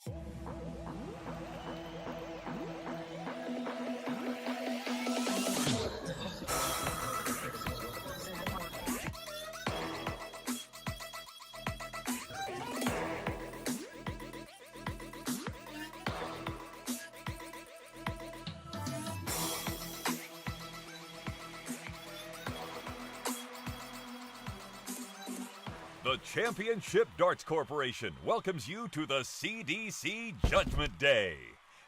The Championship Darts Corporation welcomes you to the CDC Judgment Day.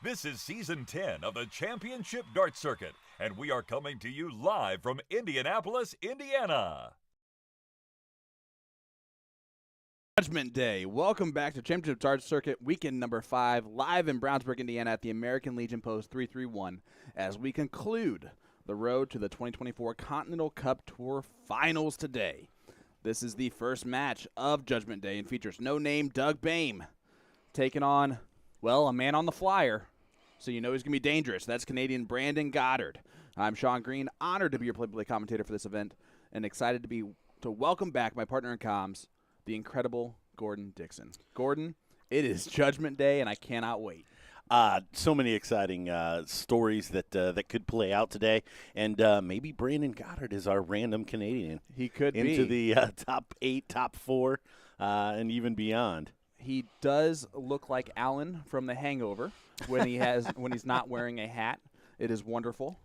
This is Season 10 of the Championship Darts Circuit, and we are coming to you live from Indianapolis, Indiana. Judgment Day. Welcome back to Championship Darts Circuit, weekend number 5, live in Brownsburg, Indiana at the American Legion Post 331, as we conclude the road to the 2024 Continental Cup Tour Finals today. This is the first match of Judgment Day and features no-name Doug Boehm taking on, well, a man on the flyer, so you know he's going to be dangerous. That's Canadian Brandon Goddard. I'm Sean Green, honored to be your play-by-play commentator for this event, and excited to welcome back my partner in comms, the incredible Gordon Dixon. Gordon, it is Judgment Day, and I cannot wait. So many exciting stories that could play out today, and maybe Brandon Goddard is our random Canadian. He could into be. the top 8, top 4, and even beyond. He does look like Alan from The Hangover when he's not wearing a hat. It is wonderful.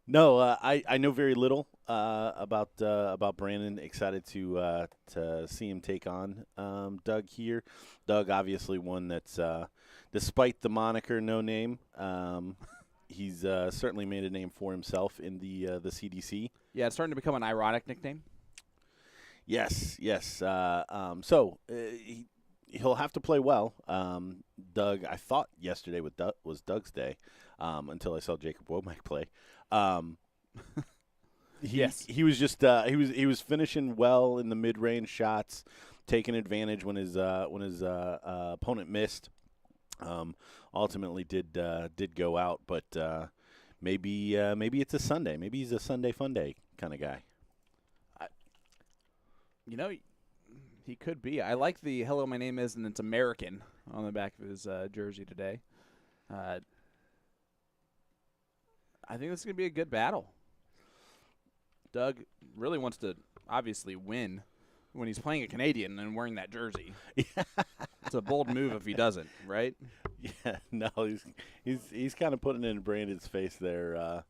No, I know very little about Brandon. Excited to see him take on Doug here. Doug, obviously one that's despite the moniker No Name, he's certainly made a name for himself in the CDC. Yeah, it's starting to become an ironic nickname. Yes. So he'll have to play well. Doug, I thought yesterday was Doug's day until I saw Jacob Womack play. Yes, he was just he was finishing well in the mid-range shots, taking advantage when his opponent missed. Ultimately did go out, but maybe it's a Sunday. Maybe he's a Sunday fun day kind of guy. He could be. I like the "Hello, my name is" and it's American on the back of his jersey today. I think this is going to be a good battle. Doug really wants to obviously win when he's playing a Canadian and wearing that jersey. It's a bold move if he doesn't, right? Yeah, no, he's kind of putting it in Brandon's face there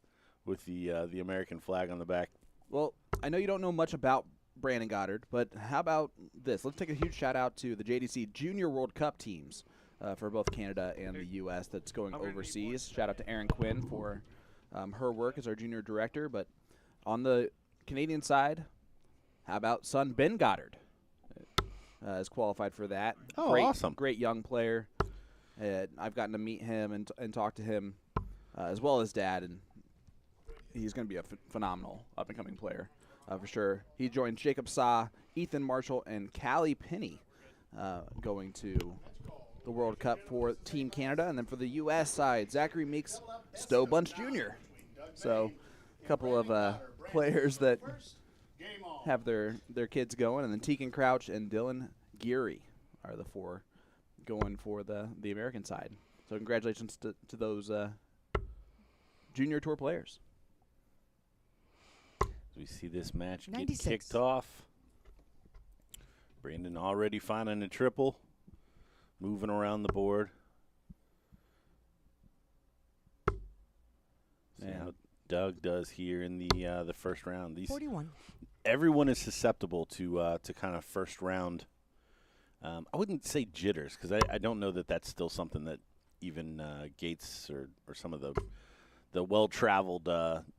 with the American flag on the back. Well, I know you don't know much about Brandon Goddard, but how about this? Let's take a huge shout-out to the JDC Junior World Cup teams for both Canada and the U.S. that's going overseas. Shout-out to Erin Quinn for her work as our junior director. But on the Canadian side, how about son Ben Goddard is qualified for that. Oh, awesome. Great young player. I've gotten to meet him and talk to him as well as dad, and he's going to be a phenomenal up-and-coming player for sure. He joined Jacob Saw, Ethan Marshall, and Callie Penny going to the World Cup for Team Canada. And then for the U.S. side, Zachary Meeks, Stowe Bunch Jr. So a couple of players that have their kids going. And then Tegan Crouch and Dylan Geary are the 4 going for the American side. So congratulations to those junior tour players. We see this match 96. get kicked off. Brandon already finding a triple, moving around the board. See how Doug does here in the first round. 41. Everyone is susceptible to kind of first round. I wouldn't say jitters because I don't know that that's still something that even Gates or some of the well-traveled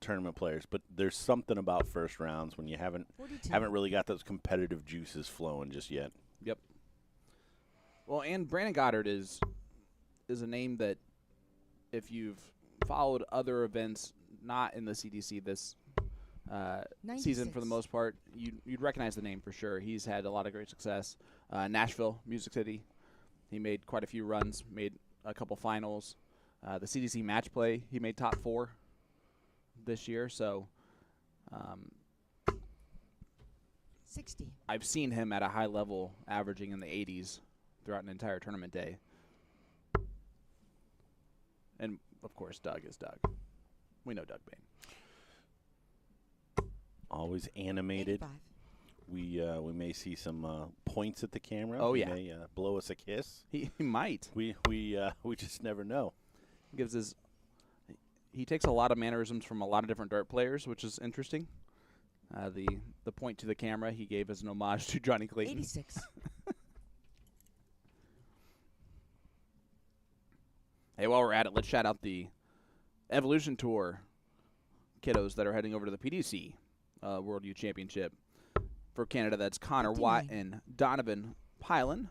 tournament players, but there's something about first rounds when you haven't really got those competitive juices flowing just yet. Yep. Well, and Brandon Goddard is a name that if you've followed other events not in the CDC this season for the most part, you'd recognize the name for sure. He's had a lot of great success. Nashville, Music City, he made quite a few runs, made a couple finals. The CDC match play, he made top 4 this year. So 60. I've seen him at a high level averaging in the 80s throughout an entire tournament day. And, of course, Doug is Doug. We know Doug Boehm. Always animated. 85. We may see some points at the camera. Oh, He yeah. may blow us a kiss. He might. We just never know. He takes a lot of mannerisms from a lot of different dart players, which is interesting. The point to the camera he gave as an homage to Johnny Clayton. 86. Hey, while we're at it, let's shout out the Evolution Tour kiddos that are heading over to the PDC World Youth Championship. For Canada, that's Connor 59. Watt and Donovan Pylan.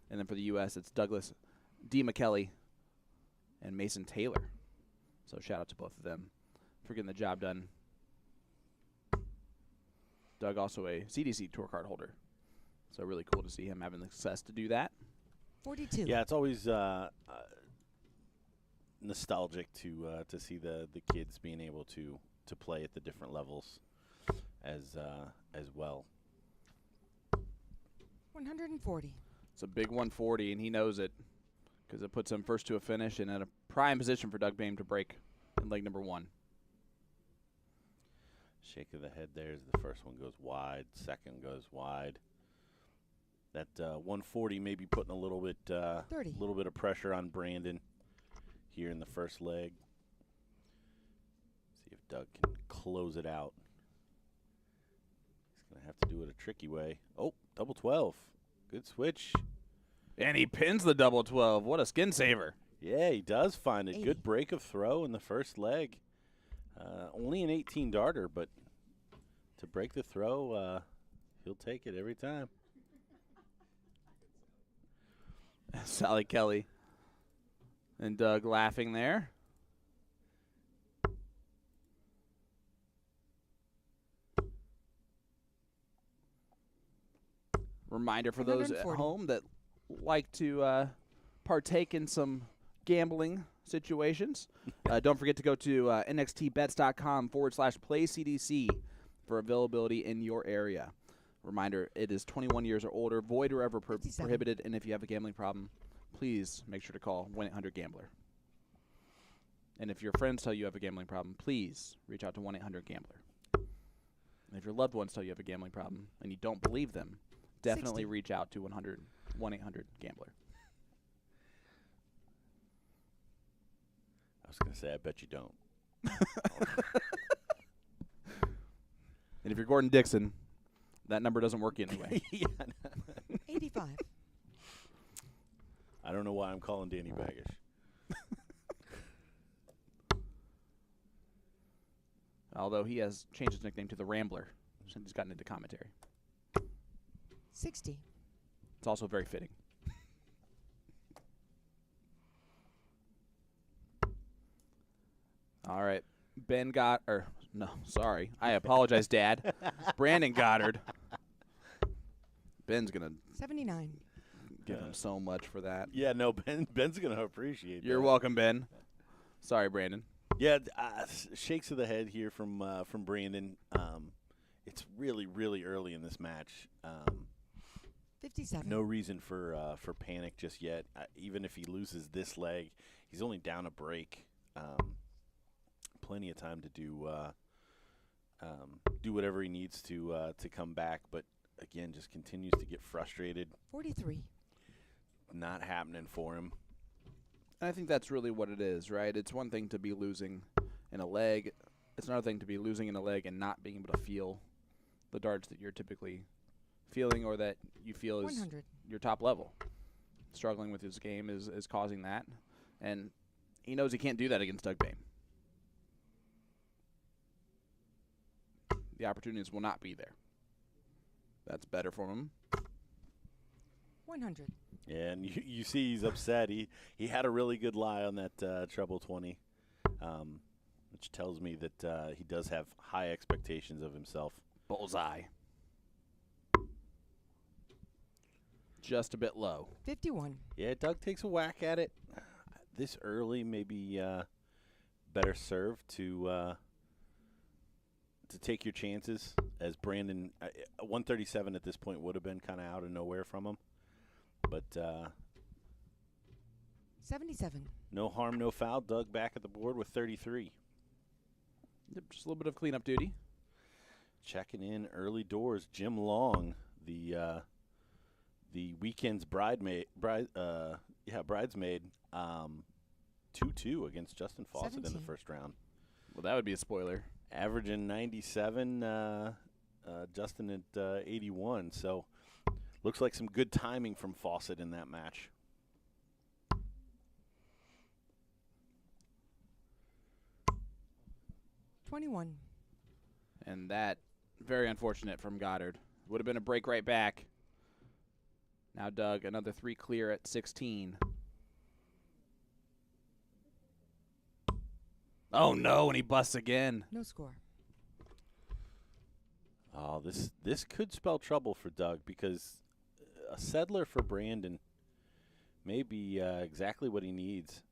And then for the U.S., it's Douglas D. McKelly and Mason Taylor. So shout out to both of them for getting the job done. Doug also a CDC tour card holder. So really cool to see him having the success to do that. 42. Yeah, it's always nostalgic to see the kids being able to play at the different levels as well. 140. It's a big 140, and he knows it because it puts him first to a finish and in a prime position for Doug Boehm to break in leg number 1. Shake of the head there as the first one goes wide, second goes wide. That 140 may be putting a little bit 30. little bit of pressure on Brandon here in the first leg. See if Doug can close it out. He's going to have to do it a tricky way. Oh, double 12. Good switch. And he pins the double 12. What a skin saver. Yeah, he does find a 80. good break of throw in the first leg. Only an 18 darter, but to break the throw, he'll take it every time. Sally Kelly and Doug laughing there. Reminder for those at 140. home that like to partake in some gambling situations. Don't forget to go to nxtbets.com/playcdc for availability in your area. Reminder, it is 21 years or older, void or ever 57. prohibited, and if you have a gambling problem, please make sure to call 1-800-GAMBLER. And if your friends tell you have a gambling problem, please reach out to 1-800-GAMBLER. And if your loved ones tell you have a gambling problem and you don't believe them, definitely 60. reach out to 1-800-GAMBLER. I was going to say, I bet you don't. And if you're Gordon Dixon, that number doesn't work anyway. Yeah, 85. I don't know why I'm calling Danny Baggish. Although he has changed his nickname to the Rambler since he's gotten into commentary. 60. It's also very fitting. All right. I apologize, Dad. Brandon Goddard. Ben's going to 79. give him so much for that. Yeah, no, Ben's going to appreciate You're that. welcome, Ben. Sorry, Brandon. Yeah, shakes of the head here from Brandon. It's really, really early in this match. 57. No reason for panic just yet. Even if he loses this leg, he's only down a break. Plenty of time to do whatever he needs to come back. But again, just continues to get frustrated. 43. Not happening for him. And I think that's really what it is, right? It's one thing to be losing in a leg. It's another thing to be losing in a leg and not being able to feel the darts that you're typically feeling or that you feel is 100. your top level. Struggling with his game is causing that. And he knows he can't do that against Doug Boehm. The opportunities will not be there. That's better for him. 100. Yeah, and you see he's upset. He had a really good lie on that treble 20, which tells me that he does have high expectations of himself. Bullseye. Just a bit low. 51. Yeah, Doug takes a whack at it. This early, maybe better served to to take your chances, as Brandon 137 at this point would have been kind of out of nowhere from him. But 77. no harm, no foul. Doug back at the board with 33. Yep, just a little bit of cleanup duty. Checking in early doors, Jim Long, the weekend's bridesmaid, 2-2 against Justin Fawcett in the 17. first round. Well, that would be a spoiler. Averaging 97, Justin at 81. So looks like some good timing from Fawcett in that match. $21. And that, very unfortunate from Goddard. Would have been a break right back. Now Doug, another 3 clear at 16. Oh, no, and he busts again. No score. Oh, this could spell trouble for Doug, because a settler for Brandon may be exactly what he needs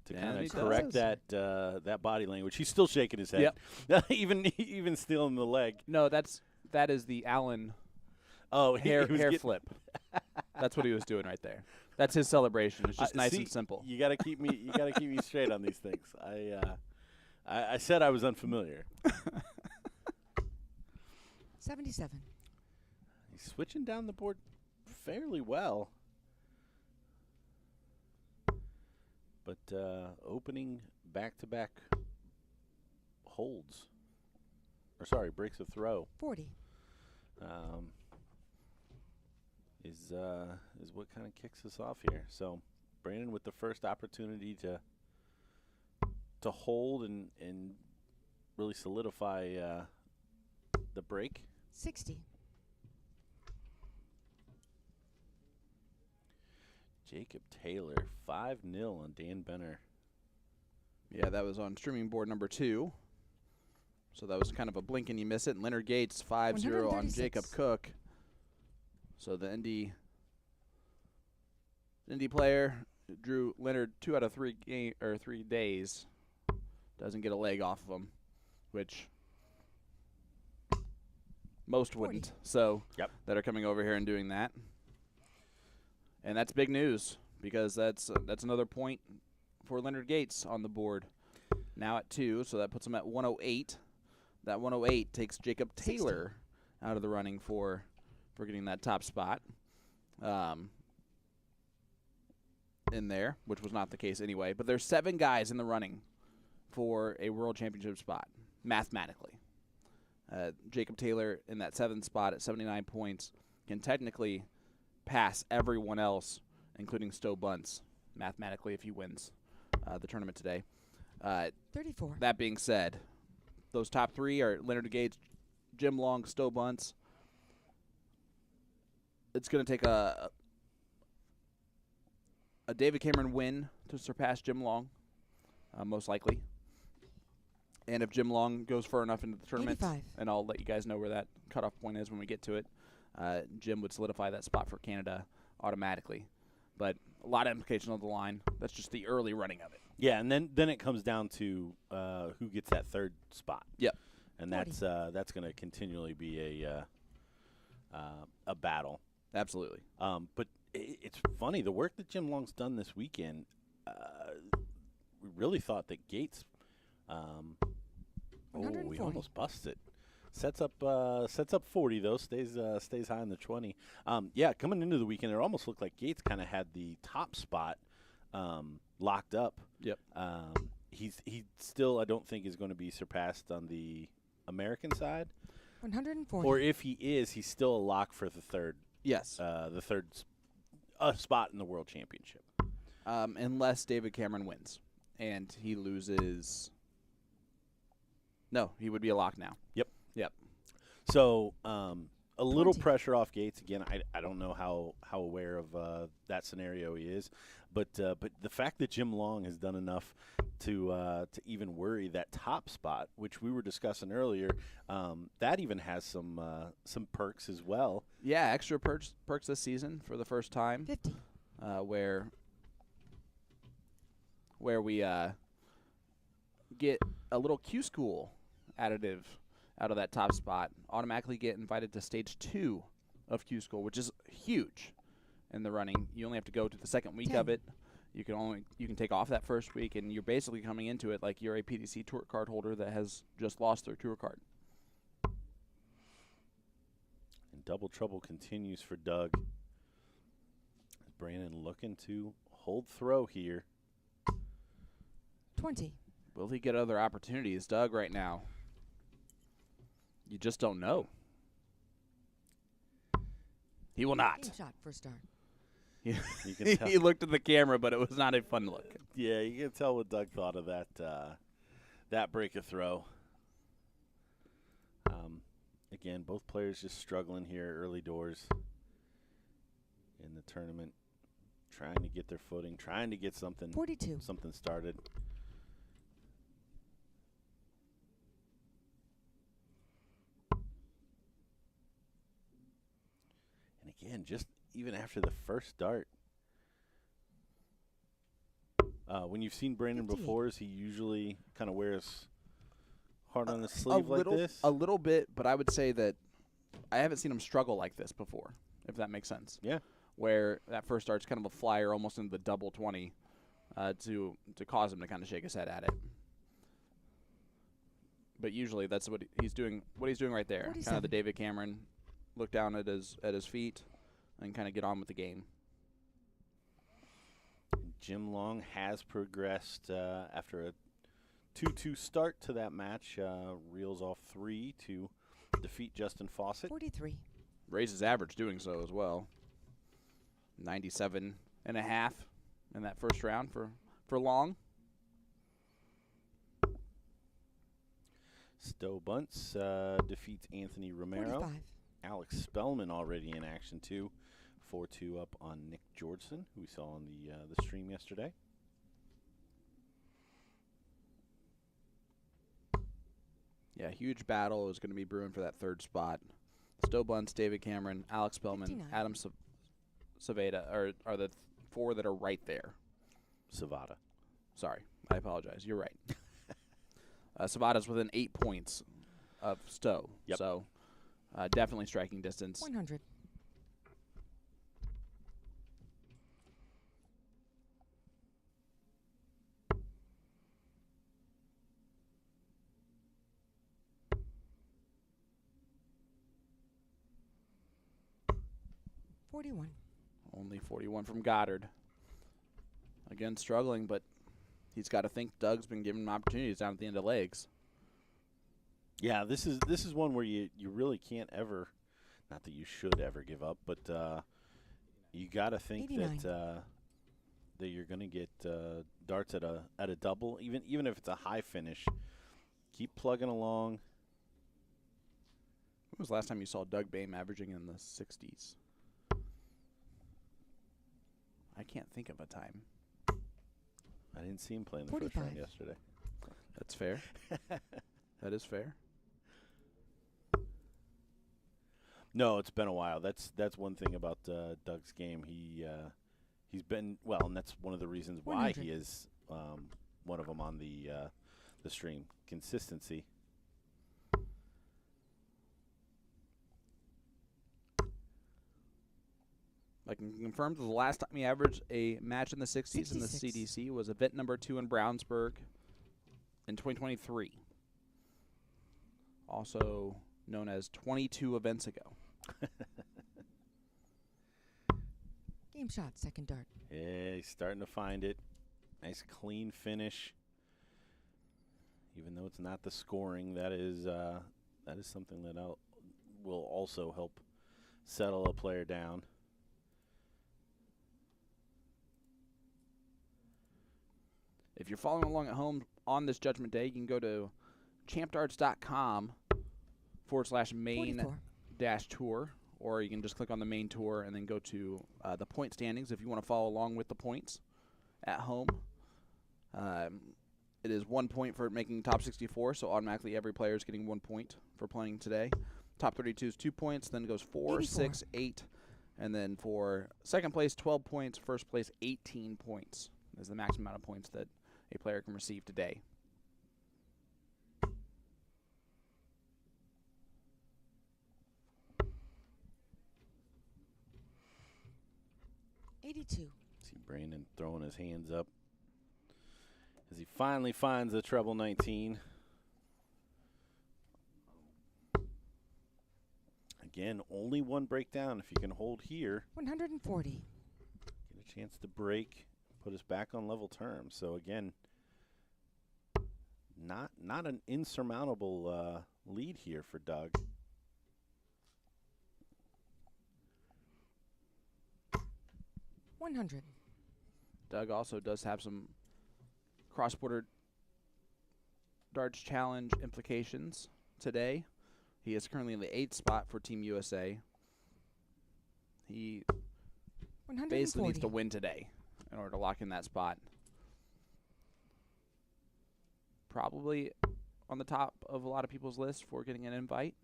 to Yeah, kind he of correct does. that body language. He's still shaking his head. Yep. even stealing the leg. No, that is the Allen He was hair getting- flip. That's what he was doing right there. That's his celebration. It's just nice see, and simple. You got to keep me. You got to keep me straight on these things. I said I was unfamiliar. 77. He's switching down the board fairly well, but opening back-to-back holds, or sorry, breaks a throw. 40. Is what kind of kicks us off here. So Brandon with the first opportunity to hold and really solidify the break. 60. Jacob Taylor 5-0 on Dan Benner. Yeah, that was on streaming board number 2. So that was kind of a blink and you miss it. And Leonard Gates 5-0 on 136. Jacob Cook. So the Indy player drew Leonard 2 out of 3 days. Doesn't get a leg off of him, which most 40. wouldn't. So Yep. that are coming over here and doing that. And that's big news, because that's another point for Leonard Gates on the board. Now at 2, so that puts him at 108. That 108 takes Jacob 60. Taylor out of the running for getting that top spot in there, which was not the case anyway. But there's 7 guys in the running for a world championship spot, mathematically. Jacob Taylor in that 7th spot at 79 points can technically pass everyone else, including Stowe Bunce, mathematically, if he wins the tournament today. 34. That being said, those top 3 are Leonard Gates, Jim Long, Stowe Bunce. It's going to take a David Cameron win to surpass Jim Long, most likely. And if Jim Long goes far enough into the tournament, 85. and I'll let you guys know where that cutoff point is when we get to it, Jim would solidify that spot for Canada automatically. But a lot of implications on the line. That's just the early running of it. Yeah, and then it comes down to who gets that 3rd spot. Yep. And 40. that's going to continually be a battle. Absolutely. But it's funny, the work that Jim Long's done this weekend. We really thought that Gates. He 140. almost busts it. Sets up 40 though. Stays high in the 20. Yeah, coming into the weekend, it almost looked like Gates kind of had the top spot locked up. Yep. He still, I don't think, is going to be surpassed on the American side. 140. Or if he is, he's still a lock for the third. Yes. The third spot in the World Championship. Unless David Cameron wins and he loses. No, he would be a lock now. Yep. Yep. So a little 20. pressure off Gates again. I don't know how aware of that scenario he is, but the fact that Jim Long has done enough to even worry that top spot, which we were discussing earlier, that even has some perks as well. Yeah, extra perks this season for the first time, 50. where we get a little Q School additive out of that top spot automatically get invited to stage 2 of Q School, which is huge in the running. You only have to go to the second week 10. of it. You can take off that first week, and you're basically coming into it like you're a PDC tour card holder that has just lost their tour card. And double trouble continues for Doug. Brandon looking to hold throw here. 20. Will he get other opportunities, Doug, right now? You just don't know. He will not. Game shot for start. You can tell. He looked at the camera, but it was not a fun look. Yeah, you can tell what Doug thought of that break of throw. Again, both players just struggling here early doors in the tournament, trying to get their footing, trying to get something 42. started. And again, just even after the first dart, when you've seen Brandon 58. before, is he usually kind of wears hard on his sleeve like this? A little bit, but I would say that I haven't seen him struggle like this before, if that makes sense. Yeah. Where that first dart's kind of a flyer almost into the double 20 to cause him to kind of shake his head at it. But usually that's what he's doing. What he's doing right there, kind of the 47. David Cameron, look down at his feet, and kind of get on with the game. Jim Long has progressed after a 2-2 start to that match. Reels off 3 to defeat Justin Fawcett. 43. Raises average doing so as well. 97.5 in that first round for Long. Stowe Bunce defeats Anthony Romero. 45. Alex Spellman already in action too. 4-2 up on Nick Georgeson, who we saw on the stream yesterday. Yeah, huge battle is going to be brewing for that third spot. Stowe Bunce, David Cameron, Alex Spellman, 59. Adam Saveda are the 4 that are right there. Savada. Sorry, I apologize. You're right. Savada's within 8 points of Stowe. Yep. So definitely striking distance. 100. $41. Only 41 from Goddard. Again, struggling, but he's got to think Doug's been giving him opportunities down at the end of legs. Yeah, this is one where you really can't ever, not that you should ever give up, but you got to think 89. that you're going to get darts at a double, even if it's a high finish. Keep plugging along. When was the last time you saw Doug Boehm averaging in the 60s? I can't think of a time. I didn't see him play in the first round 45. yesterday. That's fair. That is fair. No, it's been a while. That's one thing about Doug's game. He's been well, and that's one of the reasons why 100. he is one of them on the stream. Consistency. I can confirm that the last time he averaged a match in the 60s in the 66. CDC was event number 2 in Brownsburg in 2023. Also known as 22 events ago. Game shot, second dart. Yeah, he's starting to find it. Nice clean finish. Even though it's not the scoring, that is something that will also help settle a player down. If you're following along at home on this Judgment Day, you can go to champdarts.com/main-tour, or you can just click on the main tour and then go to the point standings if you want to follow along with the points at home. It is 1 point for making top 64, so automatically every player is getting 1 point for playing today. Top 32 is 2 points, then it goes 4, 84. 6, 8, and then for second place, 12 points, first place, 18 points is the maximum amount of points that a player can receive today. 82. See Brandon throwing his hands up as he finally finds the treble 19. Again, only one breakdown. If you can hold here, 140. get a chance to break, put us back on level terms. So again, not an insurmountable lead here for Doug. $100. Doug also does have some cross-border darts challenge implications today. He is currently in the 8th spot for Team USA. He 140. basically needs to win today in order to lock in that spot. Probably on the top of a lot of people's list for getting an invite.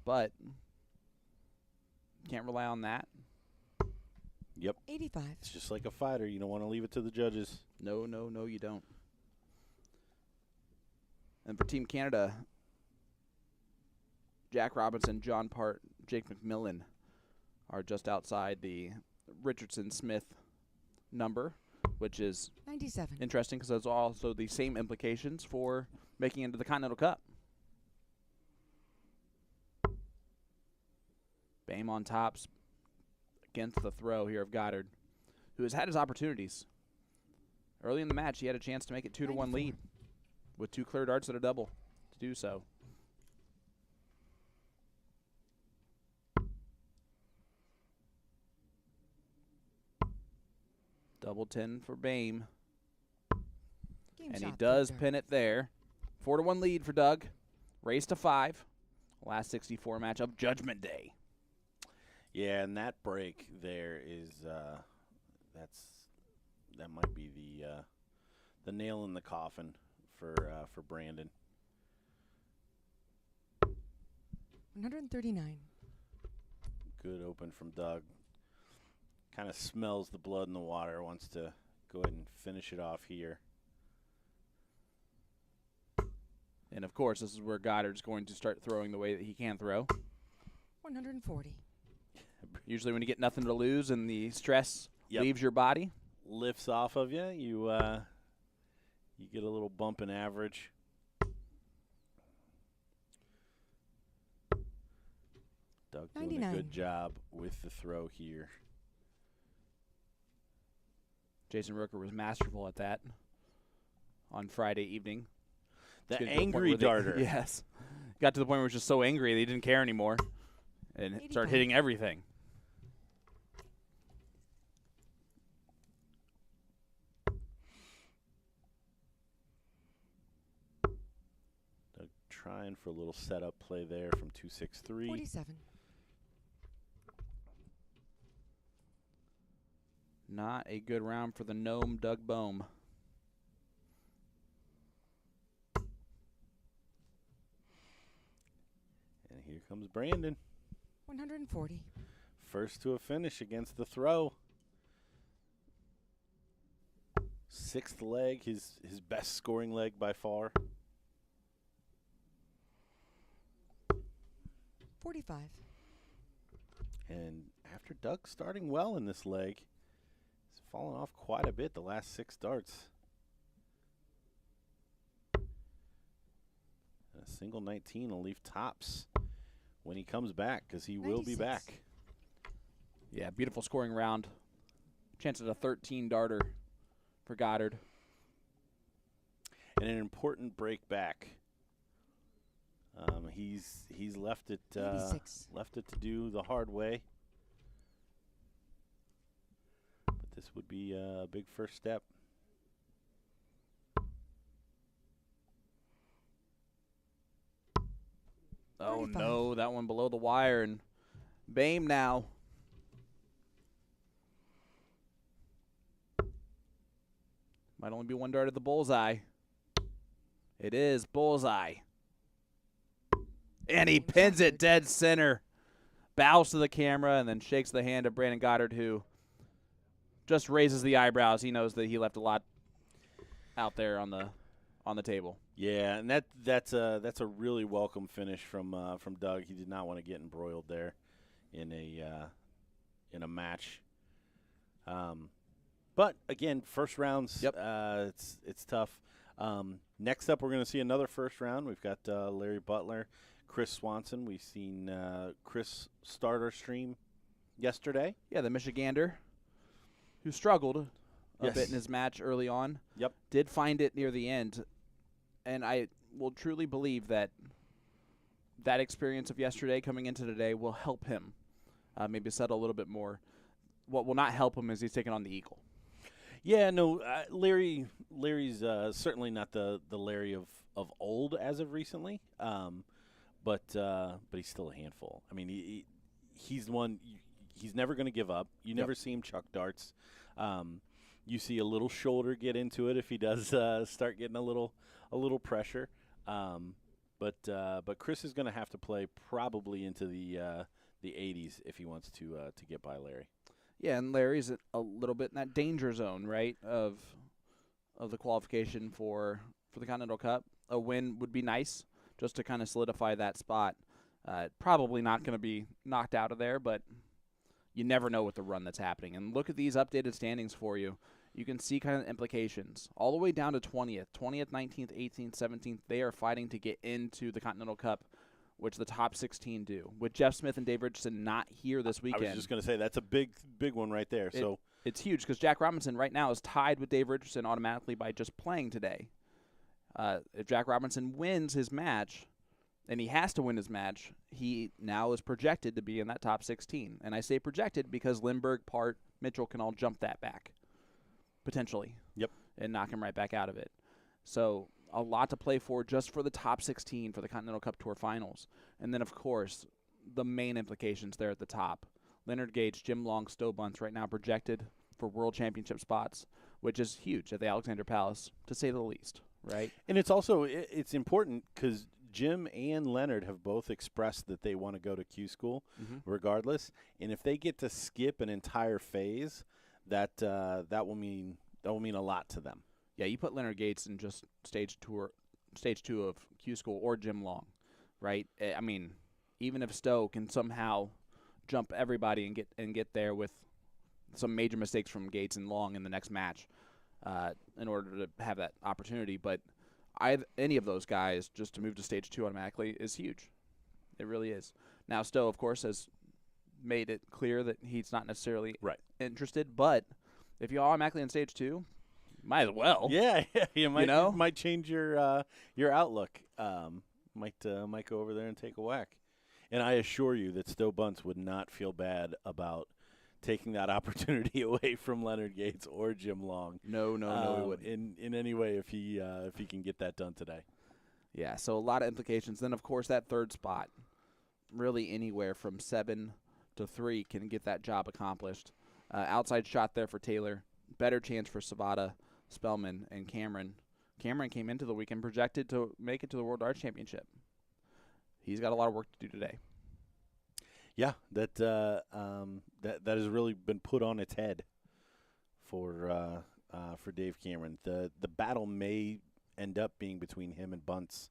But can't rely on that. Yep. 85. It's just like a fighter. You don't want to leave it to the judges. No, you don't. And for Team Canada, Jack Robinson, John Part, Jake McMillan are just outside the Richardson-Smith number, which is 97. interesting because there's also the same implications for making it into the Continental Cup. Boehm on tops against the throw here of Goddard, who has had his opportunities. Early in the match, he had a chance to make it 2-1 lead with 2 clear darts at a double to do so. Double 10 for Boehm. Game And shot, he does third pin it there. 4-1 lead for Doug. Race to 5. Last 64 matchup, Judgment Day. Yeah, and that break there is that might be the nail in the coffin for Brandon. 139. Good open from Doug. Kind of smells the blood in the water. Wants to go ahead and finish it off here. And, of course, this is where Goddard's going to start throwing the way that he can throw. 140. Usually when you get nothing to lose and the stress Yep. leaves your body. Lifts off of you. You get a little bump in average. Doug doing a 99. good job with the throw here. Jason Rooker was masterful at that on Friday evening. The Get to the point angry where they- darter. Yes. Got to the point where he was just so angry that he didn't care anymore and started 85. hitting everything. Doug trying for a little setup play there from 263. 47. Not a good round for the gnome, Doug Boehm. And here comes Brandon. 140. First to a finish against the throw. 6th leg, his best scoring leg by far. 45. And after Doug starting well in this leg, he's fallen off quite a bit the last 6 darts. And a single 19 will leave tops when he comes back, because he will be 96. back. Yeah, beautiful scoring round. Chance at a 13 darter for Goddard. And an important break back. He's left it 86. to do the hard way. But this would be a big first step. Oh, 35. no, that one below the wire. And Boehm now. Might only be one dart at the bullseye. It is bullseye. And he pins it dead center. Bows to the camera and then shakes the hand of Brandon Goddard, who just raises the eyebrows. He knows that he left a lot out there on the table. Yeah, and that's a really welcome finish from Doug. He did not want to get embroiled there in a match But again, first rounds, Yep. it's tough. Next up, we're going to see another first round. We've got Larry Butler, Chris Swanson. We've seen Chris start our stream yesterday. Yeah, the Michigander, who struggled a Yes. bit in his match early on. Yep. Did find it near the end. And I will truly believe that that experience of yesterday coming into today will help him maybe settle a little bit more. What will not help him is he's taking on the Eagle. Yeah, no, Larry's certainly not the Larry of old as of recently, but he's still a handful. I mean, he's the one. He's never going to give up. You never see him chuck darts. You see a little shoulder get into it if he does start getting a little pressure. But Chris is going to have to play probably into the 80s if he wants to get by Larry. Yeah, and Larry's a little bit in that danger zone, right, of the qualification for the Continental Cup. A win would be nice just to kind of solidify that spot. Probably not going to be knocked out of there, but you never know with the run that's happening. And look at these updated standings for you. You can see kind of implications. All the way down to 20th, 19th, 18th, 17th, they are fighting to get into the Continental Cup, which the top 16 do. With Jeff Smith and Dave Richardson not here this weekend. I was just going to say, that's a big one right there. It's huge because Jack Robinson right now is tied with Dave Richardson automatically by just playing today. If Jack Robinson wins his match, and he has to win his match, he now is projected to be in that top 16. And I say projected because Lindberg, Part, Mitchell can all jump that back, potentially. Yep. And knock him right back out of it. So a lot to play for just for the top 16 for the Continental Cup Tour Finals. And then, of course, the main implications there at the top. Leonard Gage, Jim Long, Stowe Bunce right now projected for World Championship spots, which is huge at the Alexander Palace, to say the least, right? And it's also it's important because Jim and Leonard have both expressed that they want to go to Q School regardless. And if they get to skip an entire phase, that will mean a lot to them. Yeah, you put Leonard Gates in just stage 2 of Q School or Jim Long, right? I mean, even if Stowe can somehow jump everybody and get there with some major mistakes from Gates and Long in the next match, in order to have that opportunity, but any of those guys just to move to stage 2 automatically is huge. It really is. Now Stowe, of course, has made it clear that he's not necessarily interested, but if you're automatically in stage 2. Might as well. Yeah, you might know? Might change your outlook. Might go over there and take a whack. And I assure you that Stowe Bunce would not feel bad about taking that opportunity away from Leonard Gates or Jim Long. No, he wouldn't. In any way if he can get that done today. Yeah, so a lot of implications. Then, of course, that third spot, really anywhere from 7 to 3 can get that job accomplished. Outside shot there for Taylor. Better chance for Savada, Spellman, and Cameron. Cameron came into the weekend projected to make it to the World Darts Championship. He's got a lot of work to do today. Yeah, that has really been put on its head for Dave Cameron. The battle may end up being between him and Bunce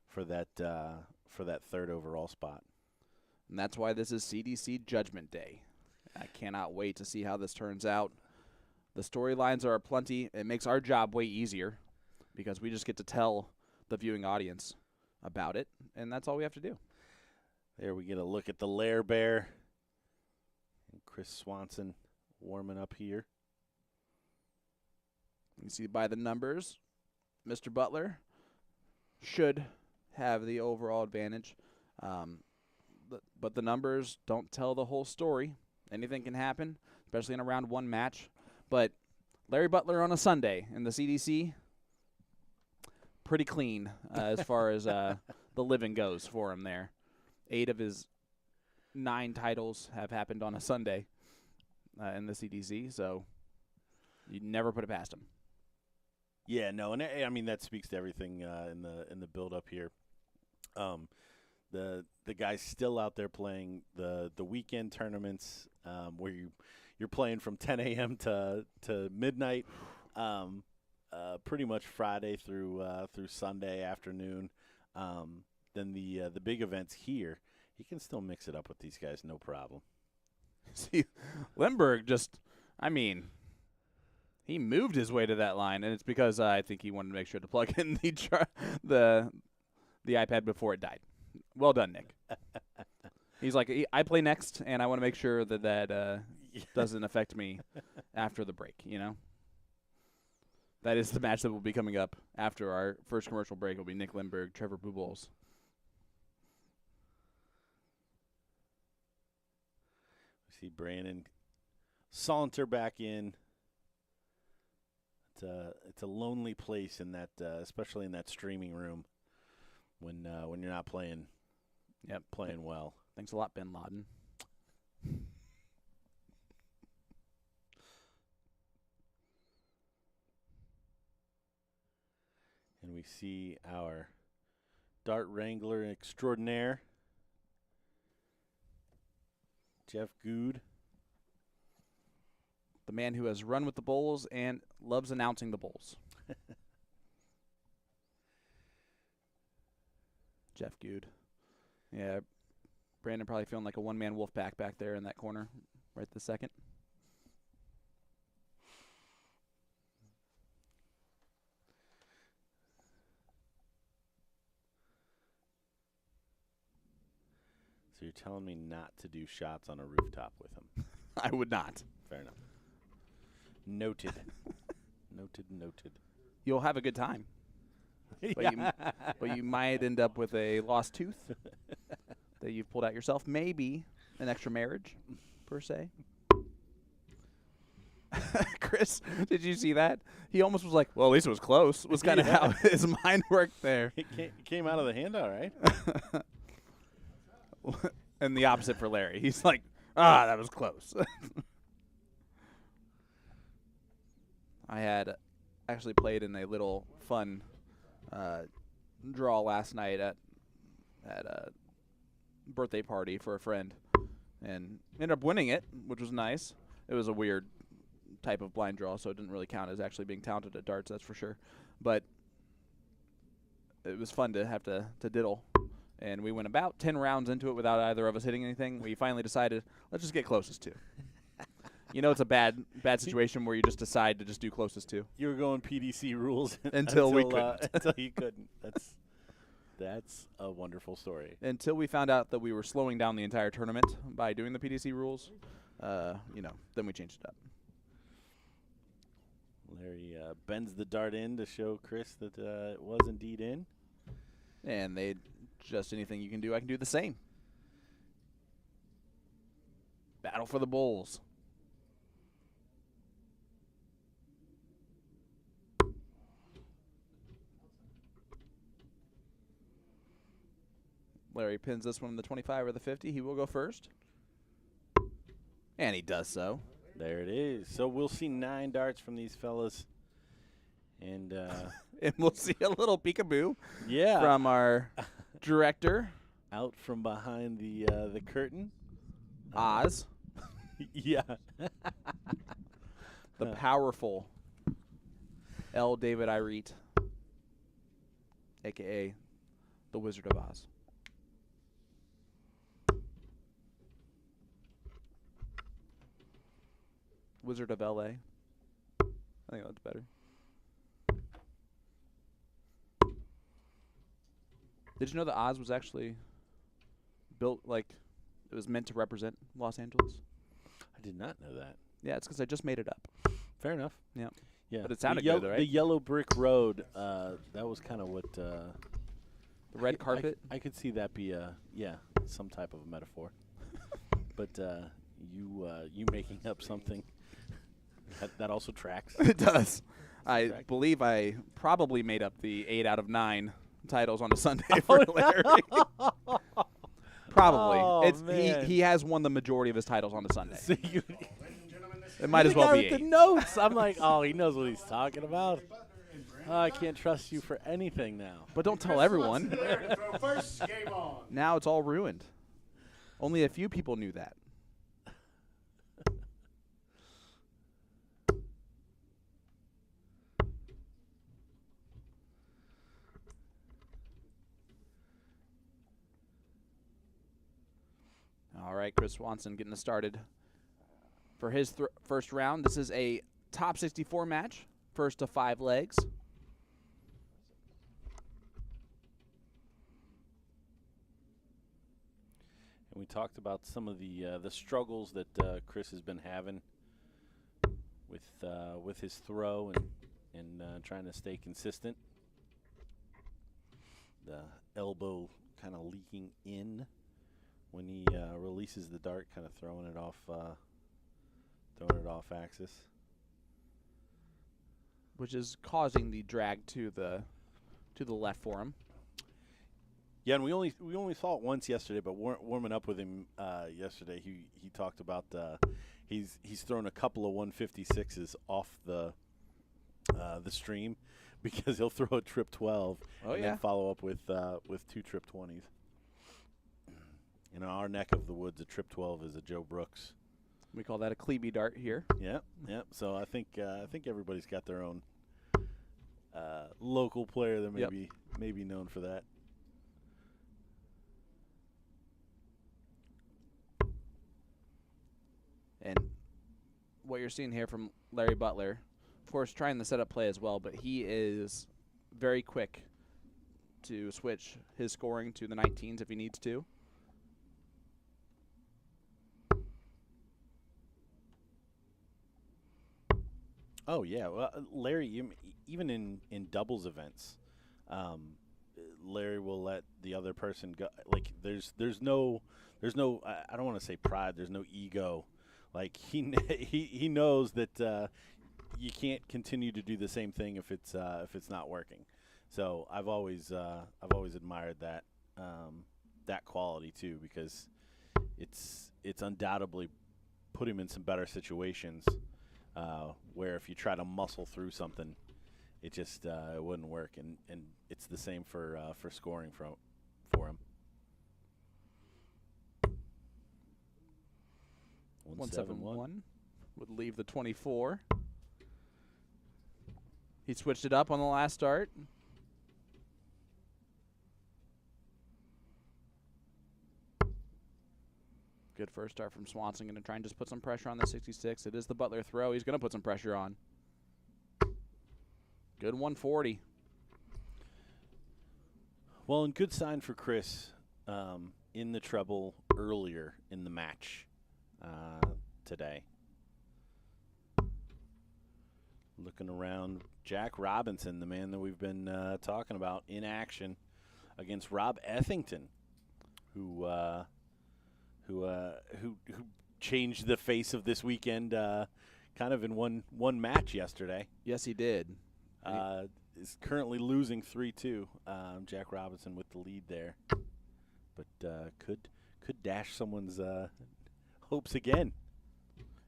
for that third overall spot. And that's why this is CDC Judgment Day. I cannot wait to see how this turns out. The storylines are aplenty. It makes our job way easier because we just get to tell the viewing audience about it, and that's all we have to do. There we get a look at the Lair Bear. And Chris Swanson warming up here. You see by the numbers, Mr. Butler should have the overall advantage. But the numbers don't tell the whole story. Anything can happen, especially in a round 1 match. But Larry Butler on a Sunday in the CDC, pretty clean as far as the living goes for him there. 8 of his 9 titles have happened on a Sunday in the CDC, so you never put it past him. Yeah, no, and I mean that speaks to everything in the build up here. The guy's still out there playing the weekend tournaments where you're playing from 10 a.m. to midnight, pretty much Friday through Sunday afternoon. Then the big events here, he can still mix it up with these guys, no problem. See, Lindberg I mean, he moved his way to that line, and it's because I think he wanted to make sure to plug in the iPad before it died. Well done, Nick. He's like, I play next, and I want to make sure that doesn't affect me after the break, you know? That is the match that will be coming up after our first commercial break. Will be Nick Lindberg, Trevor Boltz. We see Brandon saunter back in. It's a lonely place in that, especially in that streaming room, when you're not playing. Yep, playing well. Thanks a lot, Bin Laden. And we see our dart wrangler extraordinaire, Jeff Good. The man who has run with the Bulls and loves announcing the Bulls. Jeff Good. Yeah, Brandon probably feeling like a one-man wolf pack back there in that corner right this second. So you're telling me not to do shots on a rooftop with him? I would not. Fair enough. Noted. Noted. You'll have a good time. But you might end up with a lost tooth that you've pulled out yourself. Maybe an extra marriage, per se. Chris, did you see that? He almost was like, well, at least it was close. Was kind of how his mind worked there. It came out of the handout, right? And the opposite for Larry. He's like, that was close. I had actually played in a little fun draw last night at a birthday party for a friend, and ended up winning it, which was nice. It was a weird type of blind draw, so it didn't really count as actually being talented at darts, that's for sure. But it was fun to have to diddle. And we went about 10 rounds into it without either of us hitting anything. We finally decided, let's just get closest to. You know, it's a bad situation where you just decide to just do closest to. You were going PDC rules until we couldn't. Until you couldn't. That's a wonderful story. Until we found out that we were slowing down the entire tournament by doing the PDC rules, then we changed it up. Larry bends the dart in to show Chris that it was indeed in. And they just anything you can do, I can do the same. Battle for the Bulls. Larry pins this one in the 25 or the 50. He will go first. And he does so. There it is. So we'll see 9 darts from these fellas. And and we'll see a little peekaboo from our director. Out from behind the curtain. Oz. Yeah. The powerful L. David Irete, a.k.a. the Wizard of Oz. Wizard of L.A. I think that's better. Did you know that Oz was actually built like it was meant to represent Los Angeles? I did not know that. Yeah, it's because I just made it up. Fair enough. Yeah. Yeah. But it sounded good, right? The yellow brick road, that was kind of what... the red carpet? I could see that be some type of a metaphor. But you making up something, that also tracks. It does. I believe I probably made up the 8 out of 9 titles on a Sunday for Larry. Probably. Man. He has won the majority of his titles on a Sunday. So It might as well be 8. The notes. I'm like, he knows what he's talking about. I can't trust you for anything now. But don't tell everyone. First game on. Now it's all ruined. Only a few people knew that. All right, Chris Swanson getting us started. for his first round. This is a top 64 match, first to 5 legs. And we talked about some of the struggles that Chris has been having with his throw and trying to stay consistent. The elbow kind of leaking in when he releases the dart, kind of throwing it off axis, which is causing the drag to the left for him. Yeah, and we only saw it once yesterday, but warming up with him yesterday, he talked about he's thrown a couple of 156s off the stream because he'll throw a trip 12 then follow up with 2 trip 20s. In our neck of the woods, a trip 12 is a Joe Brooks. We call that a Klebe dart here. Yeah. So I think everybody's got their own local player that may be known for that. And what you're seeing here from Larry Butler, of course, trying the setup play as well, but he is very quick to switch his scoring to the 19s if he needs to. Oh, yeah. Well, Larry, even in doubles events, Larry will let the other person go. Like, there's no I don't want to say pride. There's no ego. Like, he knows that you can't continue to do the same thing if it's not working. So I've always admired that that quality too, because it's undoubtedly put him in some better situations where if you try to muscle through something, it just it wouldn't work, and it's the same for scoring for him. 171 would leave the 24. He switched it up on the last start. Good first start from Swanson. Going to try and just put some pressure on the 66. It is the Butler throw. He's going to put some pressure on. Good 140. Well, and good sign for Chris in the treble earlier in the match today. Looking around, Jack Robinson, the man that we've been talking about, in action against Rob Ethington, who changed the face of this weekend kind of in one match yesterday. Yes, he did. Is currently losing 3-2. Jack Robinson with the lead there, but could dash someone's hopes again.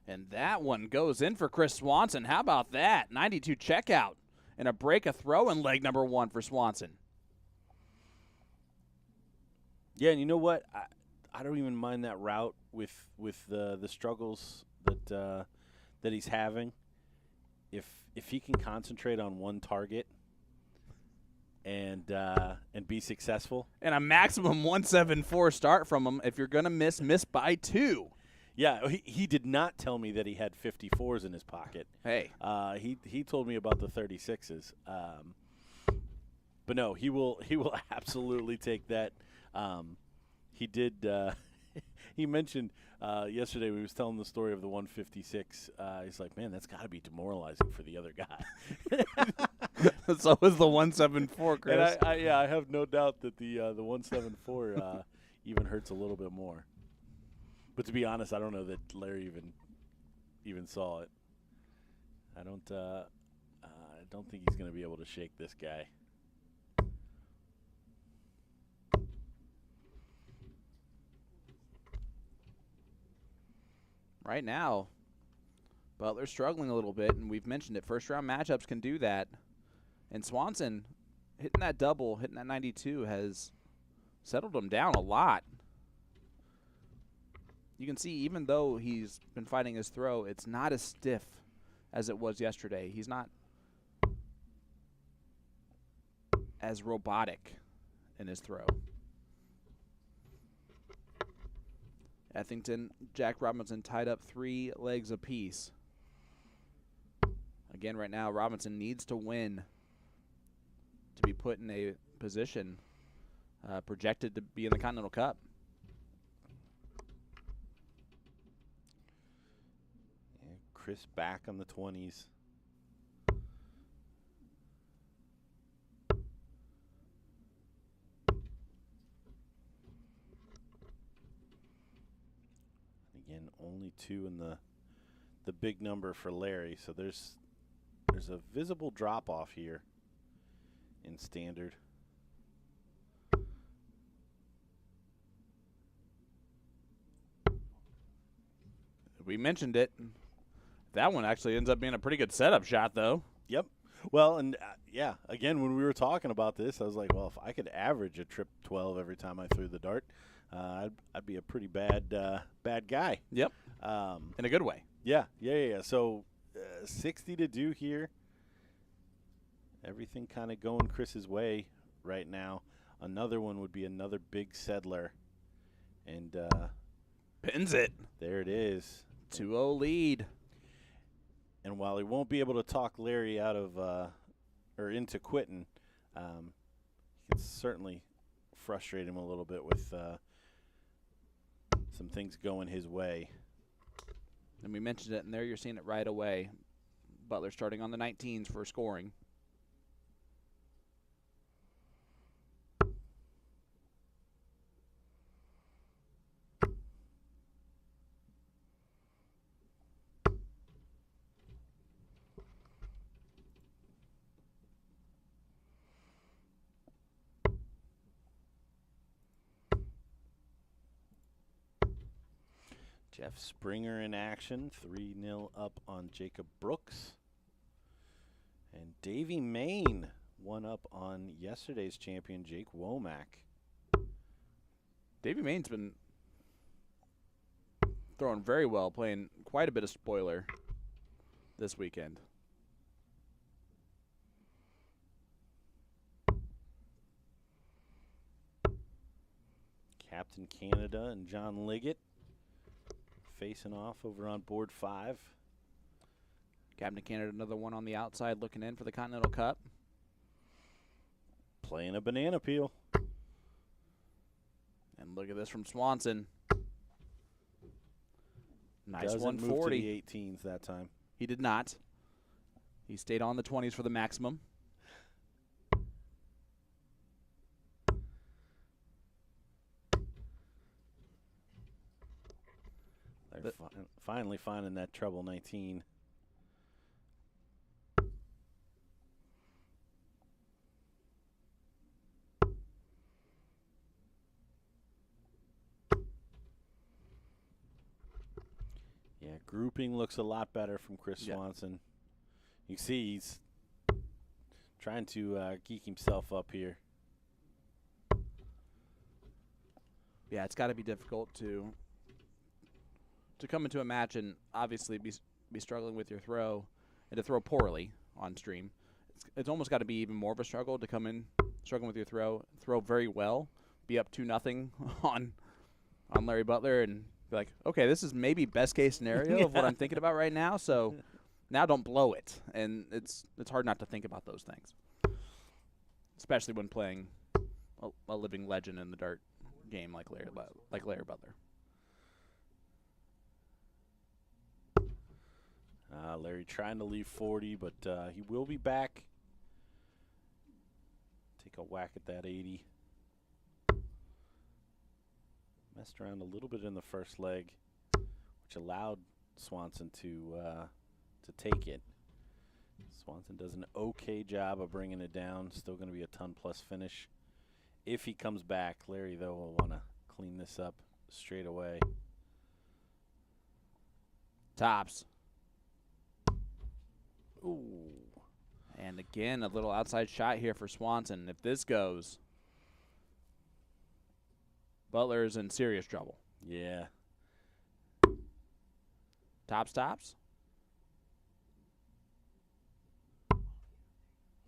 And that one goes in for Chris Swanson. How about that? 92 checkout and a break a throw in leg number 1 for Swanson. Yeah, and you know what? I don't even mind that route with the struggles that he's having. If he can concentrate on one target and be successful, and a maximum 174 start from him. If you're gonna miss by 2. Yeah, he did not tell me that he had 54s in his pocket. Hey, he told me about the 36s. But no, he will absolutely take that. He did. He mentioned yesterday when he was telling the story of the 156. He's like, man, that's got to be demoralizing for the other guy. So is the 174, Chris. And I have no doubt that the 174 even hurts a little bit more. But to be honest, I don't know that Larry even saw it. I don't think he's going to be able to shake this guy. Right now, Butler's struggling a little bit, and we've mentioned it. First-round matchups can do that. And Swanson, hitting that double, hitting that 92, has settled him down a lot. You can see, even though he's been fighting his throw, it's not as stiff as it was yesterday. He's not as robotic in his throw. Ethington, Jack Robinson tied up 3 legs apiece. Again, right now, Robinson needs to win to be put in a position projected to be in the Continental Cup. Yeah, Chris back on the 20s. Again, only 2 in the big number for Larry, so there's a visible drop off here in standard. We mentioned it. That one actually ends up being a pretty good setup shot, though. Yep. Well, and yeah, again, when we were talking about this, I was like, well, if I could average a trip 12 every time I threw the dart, I'd be a pretty bad guy. Yep. In a good way. Yeah. So 60 to do here. Everything kind of going Chris's way right now. Another one would be another big settler. And Pins it. there it is. 2-0 lead. And while he won't be able to talk Larry out of or into quitting, he can certainly frustrate him a little bit with some things going his way. And we mentioned it, and there you're seeing it right away. Butler starting on the 19s for scoring. Jeff Springer in action, 3-0 up on Jacob Brooks. And Davey Main 1 up on yesterday's champion, Jake Womack. Davey Main's been throwing very well, playing quite a bit of spoiler this weekend. Captain Canada and John Liggett facing off over on board 5. Captain Canada, another one on the outside looking in for the Continental Cup. Playing a banana peel. And look at this from Swanson. Nice Doesn't 140. move to the 18s that time. He did not. He stayed on the 20s for the maximum. They're finally finding that treble 19. Yeah, grouping looks a lot better from Chris Swanson. You can see he's trying to geek himself up here. Yeah, it's got to be difficult to come into a match and obviously be struggling with your throw and to throw poorly on stream. It's almost got to be even more of a struggle to come in struggling with your throw very well, be up 2-0 on Larry Butler, and be like, okay, this is maybe best case scenario of what I'm thinking about right now. So now don't blow it, and it's hard not to think about those things, especially when playing a living legend in the dart game like Larry Butler. Larry trying to leave 40, but he will be back. Take a whack at that 80. Messed around a little bit in the first leg, which allowed Swanson to take it. Swanson does an okay job of bringing it down. Still going to be a ton-plus finish. If he comes back, Larry, though, will want to clean this up straight away. Tops. Ooh. And again, a little outside shot here for Swanson. If this goes, Butler's in serious trouble. Yeah. Tops.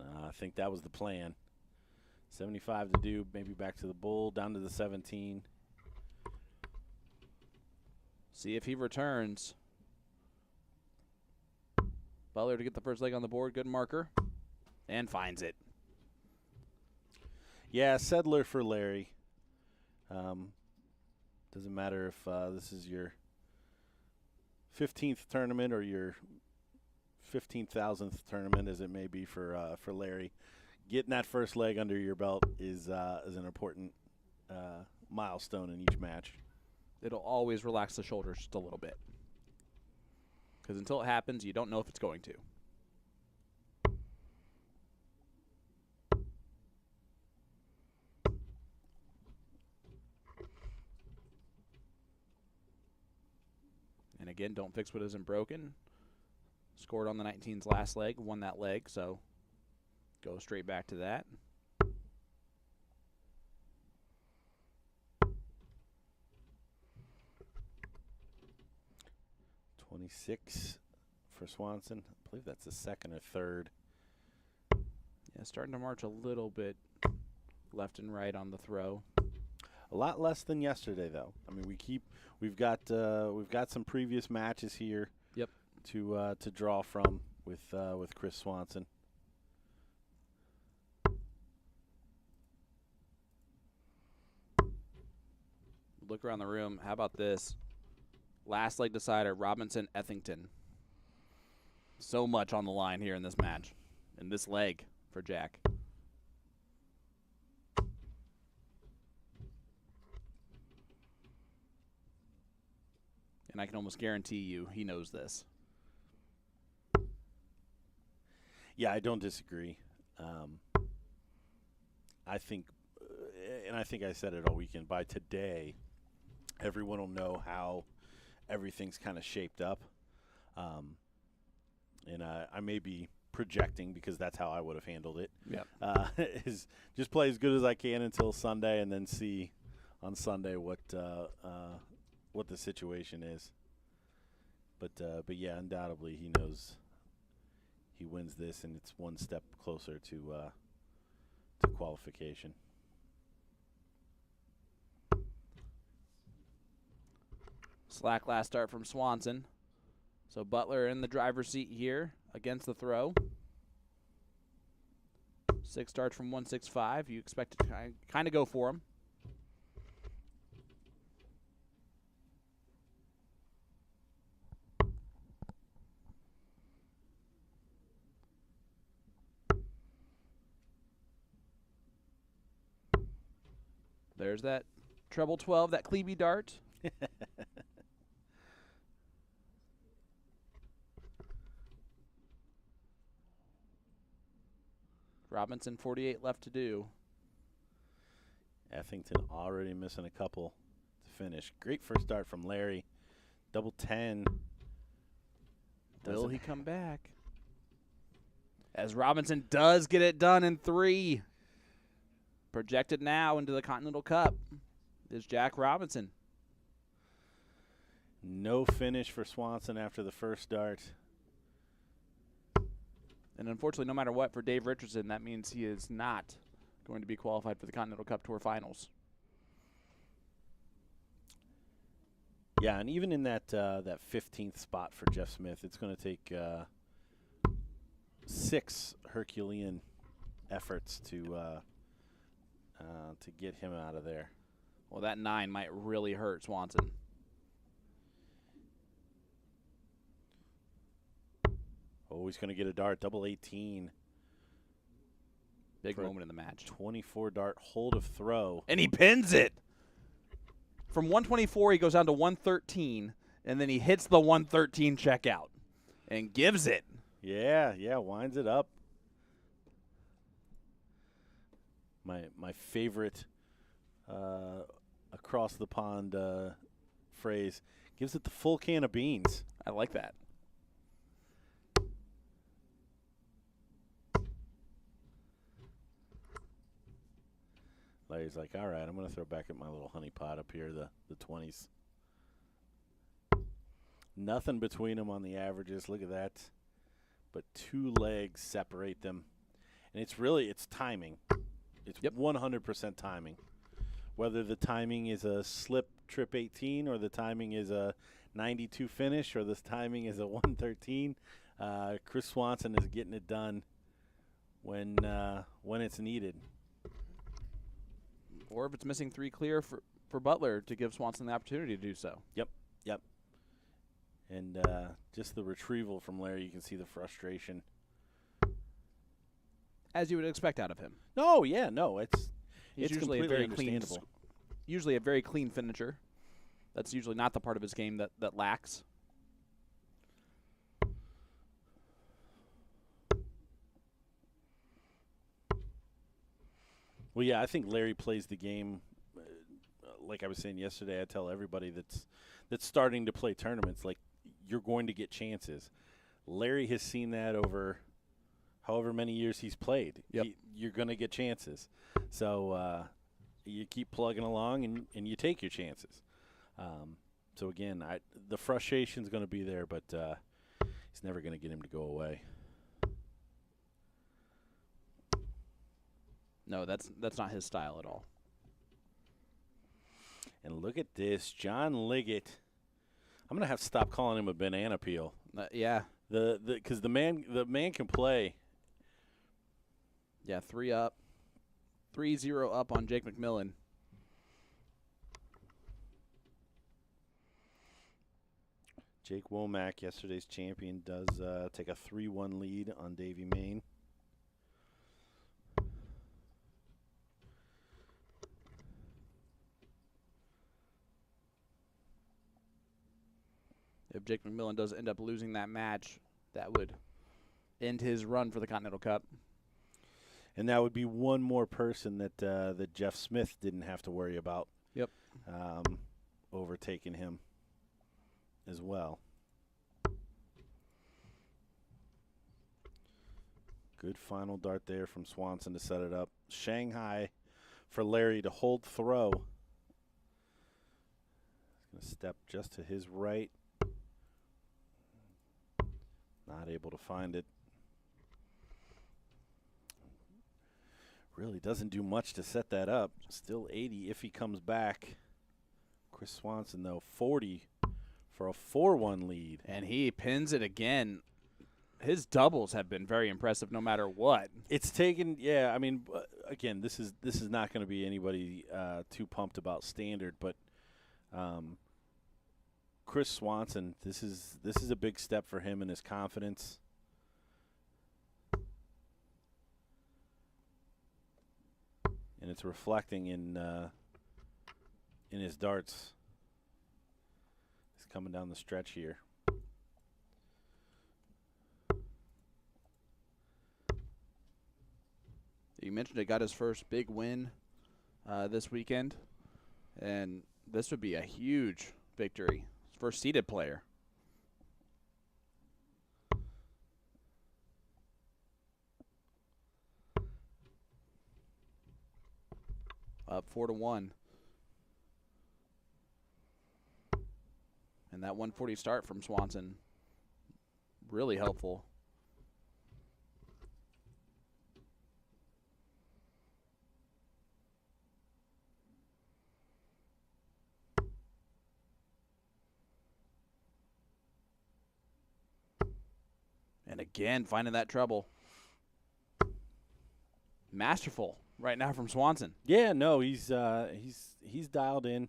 I think that was the plan. 75 to do, maybe back to the bull, down to the 17. See if he returns. Butler to get the first leg on the board. Good marker. And finds it. Yeah, Sedler for Larry. Doesn't matter if this is your 15th tournament or your 15,000th tournament, as it may be for Larry. Getting that first leg under your belt is an important milestone in each match. It'll always relax the shoulders just a little bit. Because until it happens, you don't know if it's going to. And again, don't fix what isn't broken. Scored on the 19's last leg, won that leg, so go straight back to that. .26 for Swanson. I believe that's the second or third. Yeah, starting to march a little bit left and right on the throw. A lot less than yesterday, though. I mean, we've got some previous matches here. Yep. To draw from with Chris Swanson. Look around the room. How about this? Last leg decider, Robinson Ethington. So much on the line here in this match, in this leg for Jack. And I can almost guarantee you he knows this. Yeah, I don't disagree. I think, and I think I said it all weekend, by today, everyone will know how everything's kind of shaped up. And I may be projecting because that's how I would have handled it. Yeah. Is just play as good as I can until Sunday, and then see on Sunday what the situation is. But yeah, undoubtedly he knows he wins this, and it's one step closer to qualification. Slack last start from Swanson. So Butler in the driver's seat here against the throw. 6 starts from 165. You expect to kind of go for him. There's that treble 12, that Clevey dart. Robinson, 48 left to do. Ethington already missing a couple to finish. Great first start from Larry. Double 10. Will he come back? As Robinson does get it done in 3. Projected now into the Continental Cup is Jack Robinson. No finish for Swanson after the first start. And unfortunately, no matter what, for Dave Richardson, that means he is not going to be qualified for the Continental Cup Tour Finals. Yeah, and even in that 15th spot for Jeff Smith, it's going to take 6 Herculean efforts to get him out of there. Well, that 9 might really hurt Swanson. Oh, he's going to get a dart, double 18. Big moment in the match. 24 dart hold of throw. And he pins it. From 124, he goes down to 113, and then he hits the 113 checkout and gives it. Yeah, winds it up. My favorite across the pond phrase, gives it the full can of beans. I like that. Larry's like, all right, I'm going to throw back at my little honey pot up here, the 20s. Nothing between them on the averages. Look at that. But 2 legs separate them. And it's timing. It's 100% timing. whether the timing is a slip trip 18 or the timing is a 92 finish or this timing is a 113, Chris Swanson is getting it done when it's needed. Or if it's missing 3 clear for Butler to give Swanson the opportunity to do so. Yep. And just the retrieval from Larry, you can see the frustration. As you would expect out of him. No, yeah, no, it's Usually a completely very understandable. Usually a very clean finisher. That's usually not the part of his game that lacks. Well, yeah, I think Larry plays the game. Like I was saying yesterday, I tell everybody that's starting to play tournaments, like, you're going to get chances. Larry has seen that over however many years he's played. Yep. You're going to get chances. So you keep plugging along and you take your chances. So, again, the frustration's going to be there, but he's never going to get him to go away. No, that's not his style at all. And look at this, John Liggett. I'm gonna have to stop calling him a banana peel. Yeah. Because the man can play. Yeah, 3-0 up on Jake McMillan. Jake Womack, yesterday's champion, does take a 3-1 lead on Davey Main. If Jake McMillan does end up losing that match, that would end his run for the Continental Cup. And that would be one more person that Jeff Smith didn't have to worry about. Yep. Overtaking him as well. Good final dart there from Swanson to set it up. Shanghai for Larry to hold throw. He's going to step just to his right. Not able to find it. Really doesn't do much to set that up. Still 80 if he comes back. Chris Swanson, though, 40 for a 4-1 lead. And he pins it again. His doubles have been very impressive no matter what. It's taken, yeah, I mean, again, this is not going to be anybody too pumped about standard, but Chris Swanson, this is a big step for him and his confidence. And it's reflecting in his darts. He's coming down the stretch here. You mentioned it got his first big win this weekend, and this would be a huge victory. His first seeded player. Up 4-1. And that 140 start from Swanson, really helpful. And again, finding that trouble. Masterful right now from Swanson. Yeah, no, he's dialed in.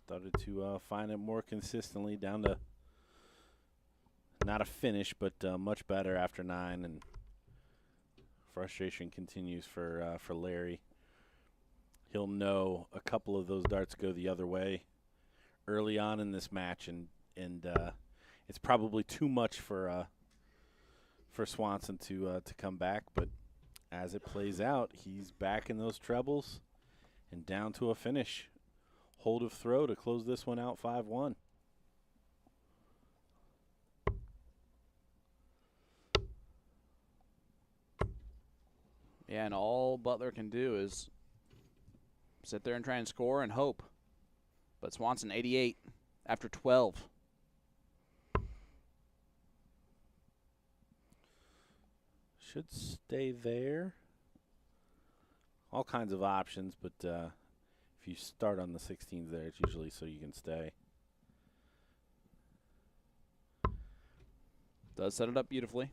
Started to find it more consistently, down to not a finish, but much better after 9. And frustration continues for Larry. He'll know a couple of those darts go the other way early on in this match, and it's probably too much for Swanson to come back. But as it plays out, he's back in those trebles and down to a finish. Hold of throw to close this one out 5-1. Yeah, and all Butler can do is sit there and try and score and hope. But Swanson 88 after 12. Should stay there. all kinds of options, but if you start on the 16s there, it's usually so you can stay. Does set it up beautifully.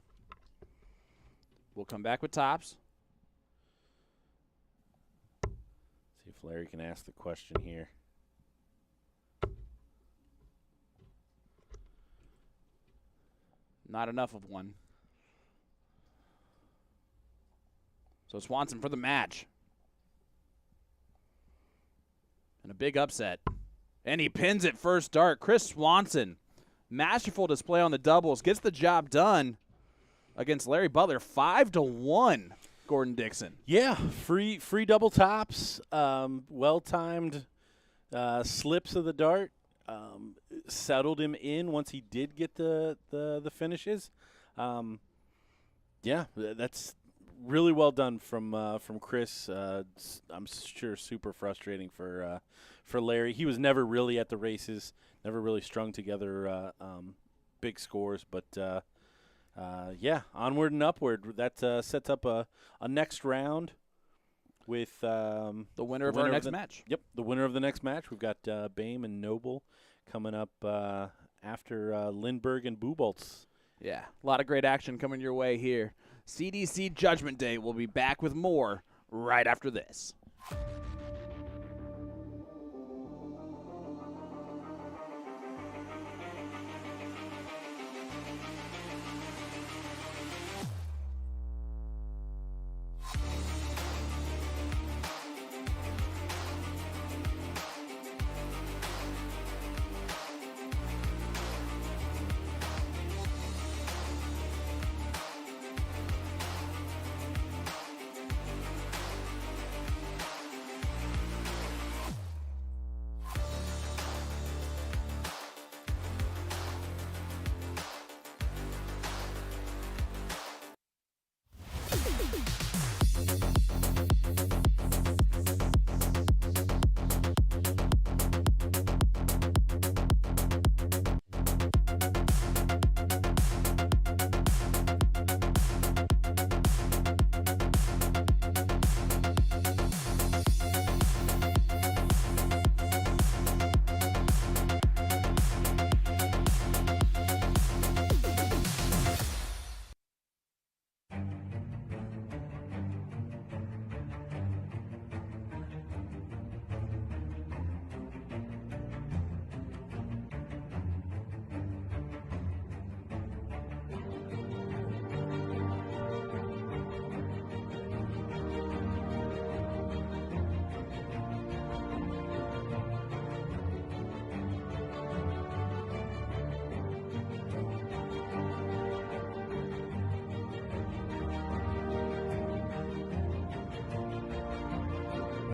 We'll come back with tops. See if Larry can ask the question here. Not enough of one. So Swanson for the match. And a big upset. And he pins it first dart. Chris Swanson, masterful display on the doubles, gets the job done against Larry Butler. 5-1, Gordon Dixon. Yeah, free double tops, well-timed slips of the dart. Settled him in once he did get the finishes. Yeah, that's really well done from Chris. I'm sure super frustrating for Larry. He was never really at the races, never really strung together big scores. But yeah, onward and upward. That sets up a next round with The winner of our next match. Yep, the winner of the next match. We've got Boehm and Noble coming up after Lindberg and Boltz. Yeah, a lot of great action coming your way here. CDC Judgment Day. We'll be back with more right after this.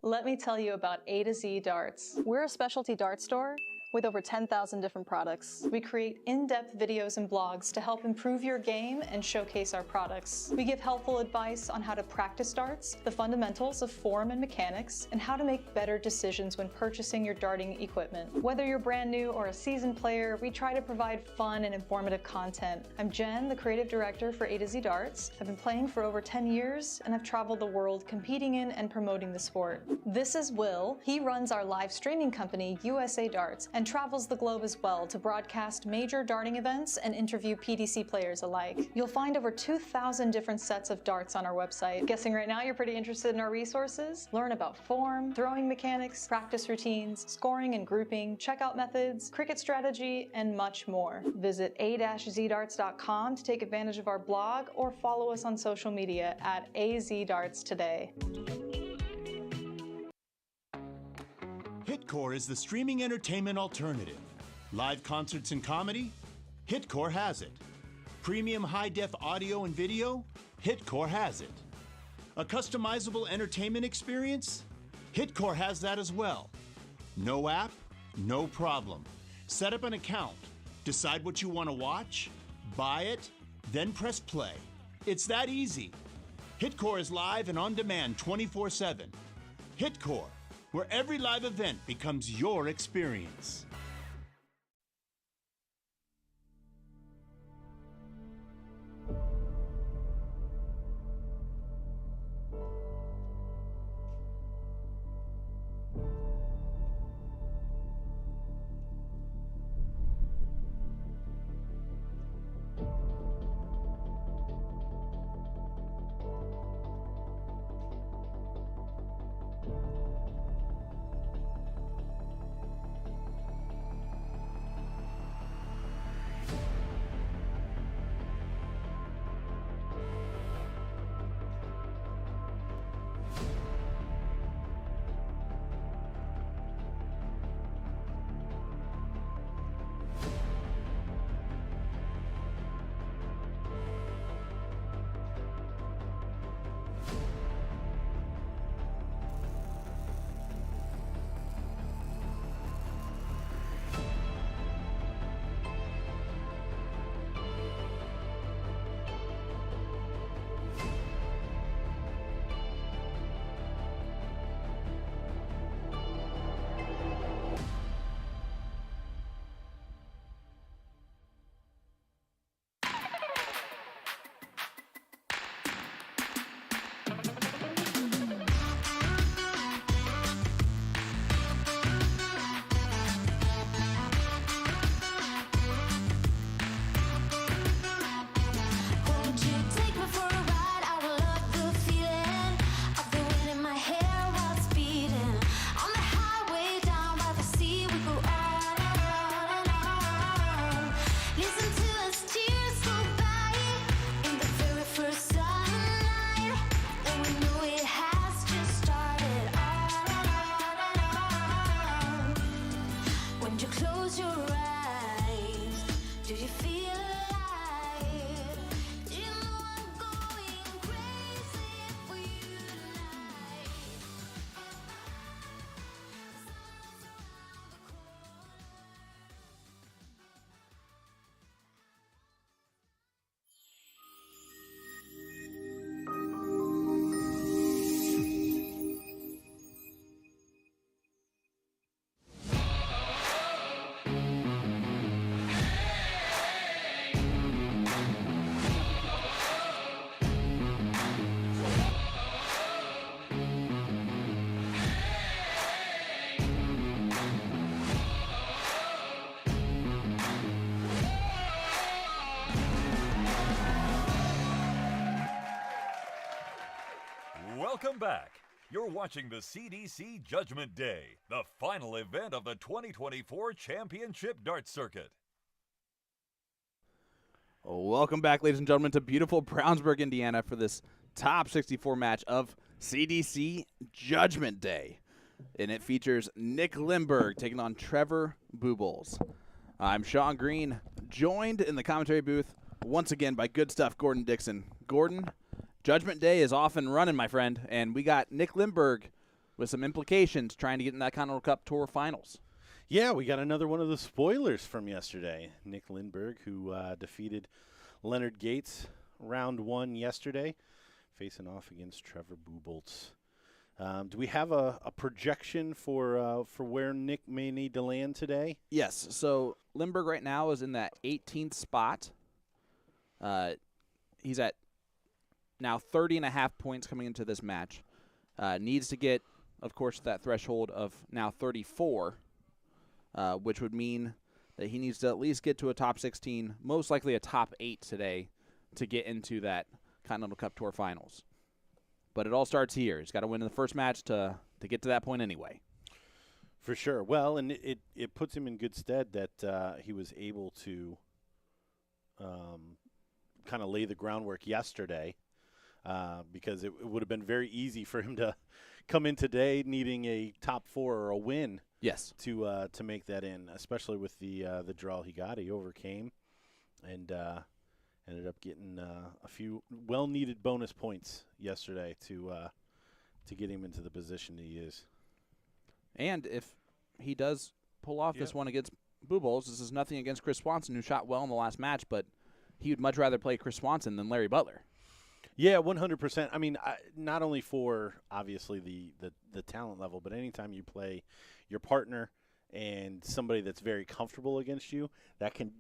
Let me tell you about A to Z Darts. We're a specialty dart store with over 10,000 different products. We create in-depth videos and blogs to help improve your game and showcase our products. We give helpful advice on how to practice darts, the fundamentals of form and mechanics, and how to make better decisions when purchasing your darting equipment. Whether you're brand new or a seasoned player, we try to provide fun and informative content. I'm Jen, the creative director for A to Z Darts. I've been playing for over 10 years and I've traveled the world competing in and promoting the sport. This is Will. He runs our live streaming company, USA Darts, and travels the globe as well to broadcast major darting events and interview PDC players alike. You'll find over 2,000 different sets of darts on our website. Guessing right now you're pretty interested in our resources? Learn about form, throwing mechanics, practice routines, scoring and grouping, checkout methods, cricket strategy, and much more. Visit a-zdarts.com to take advantage of our blog or follow us on social media at AZDarts today. Hitcore is the streaming entertainment alternative. Live concerts and comedy? Hitcore has it. Premium high-def audio and video? Hitcore has it. A customizable entertainment experience? Hitcore has that as well. No app? No problem. Set up an account, decide what you want to watch, buy it, then press play. It's that easy. Hitcore is live and on demand 24/7. Hitcore, where every live event becomes your experience. Welcome back. You're watching the CDC Judgment Day, the final event of the 2024 Championship Dart Circuit. Welcome back, ladies and gentlemen, to beautiful Brownsburg, Indiana for this top 64 match of CDC Judgment Day. And it features Nick Lindberg taking on Trevor Boobles. I'm Sean Green, joined in the commentary booth once again by good stuff Gordon Dixon. Gordon, Judgment Day is off and running, my friend, and we got Nick Lindberg with some implications trying to get in that Continental Cup Tour Finals. Yeah, we got another one of the spoilers from yesterday. Nick Lindberg, who defeated Leonard Gates round 1 yesterday, facing off against Trevor Boobles. Do we have a projection for where Nick may need to land today? Yes, so Lindberg right now is in that 18th spot. He's at now 30.5 points coming into this match. Needs to get, of course, that threshold of now 34, which would mean that he needs to at least get to a top 16, most likely a top 8 today, to get into that Continental Cup Tour Finals. But it all starts here. He's got to win in the first match to get to that point anyway. For sure. Well, and it puts him in good stead that he was able to kind of lay the groundwork yesterday, because it would have been very easy for him to come in today needing a top 4 or a win. Yes. To make that in, especially with the draw he got. He overcame and ended up getting a few well-needed bonus points yesterday to get him into the position he is. And if he does pull off this one against Boobles, this is nothing against Chris Swanson, who shot well in the last match, but he would much rather play Chris Swanson than Larry Butler. Yeah, 100%. I mean, not only for, obviously, the talent level, but anytime you play your partner and somebody that's very comfortable against you, that can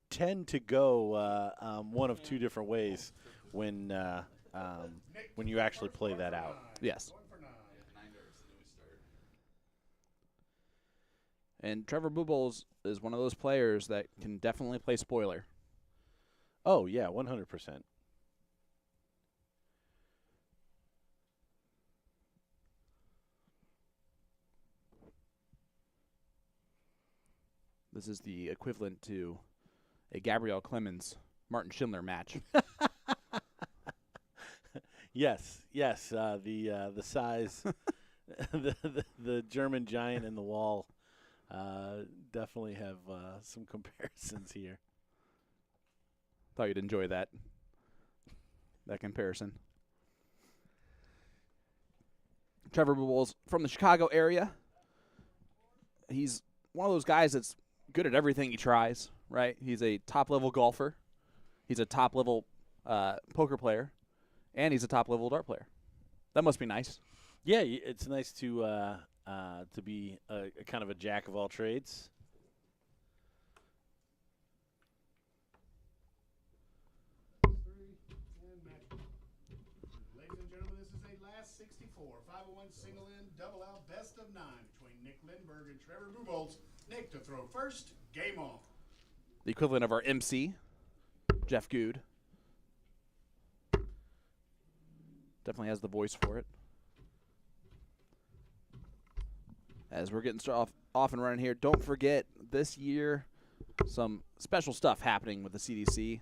tend to go one of two different ways when you actually play that out. Yes. And Trevor Boobles is one of those players that can definitely play spoiler. Oh, yeah, 100%. This is the equivalent to a Gabrielle Clemens Martin Schindler match. Yes. The size, the German giant and the wall definitely have some comparisons here. Thought you'd enjoy that comparison. Trevor Boobles from the Chicago area. He's one of those guys that's good at everything he tries, right? He's a top-level golfer. He's a top-level poker player. And he's a top-level dart player. That must be nice. Yeah, it's nice to be a kind of a jack of all trades. Ladies and gentlemen, this is a last 64, 501 single in, double out, best of 9 between Nick Lindberg and Trevor Boobles. Nick to throw first, game on. The equivalent of our MC, Jeff Good. Definitely has the voice for it. As we're getting off and running here, don't forget this year some special stuff happening with the CDC.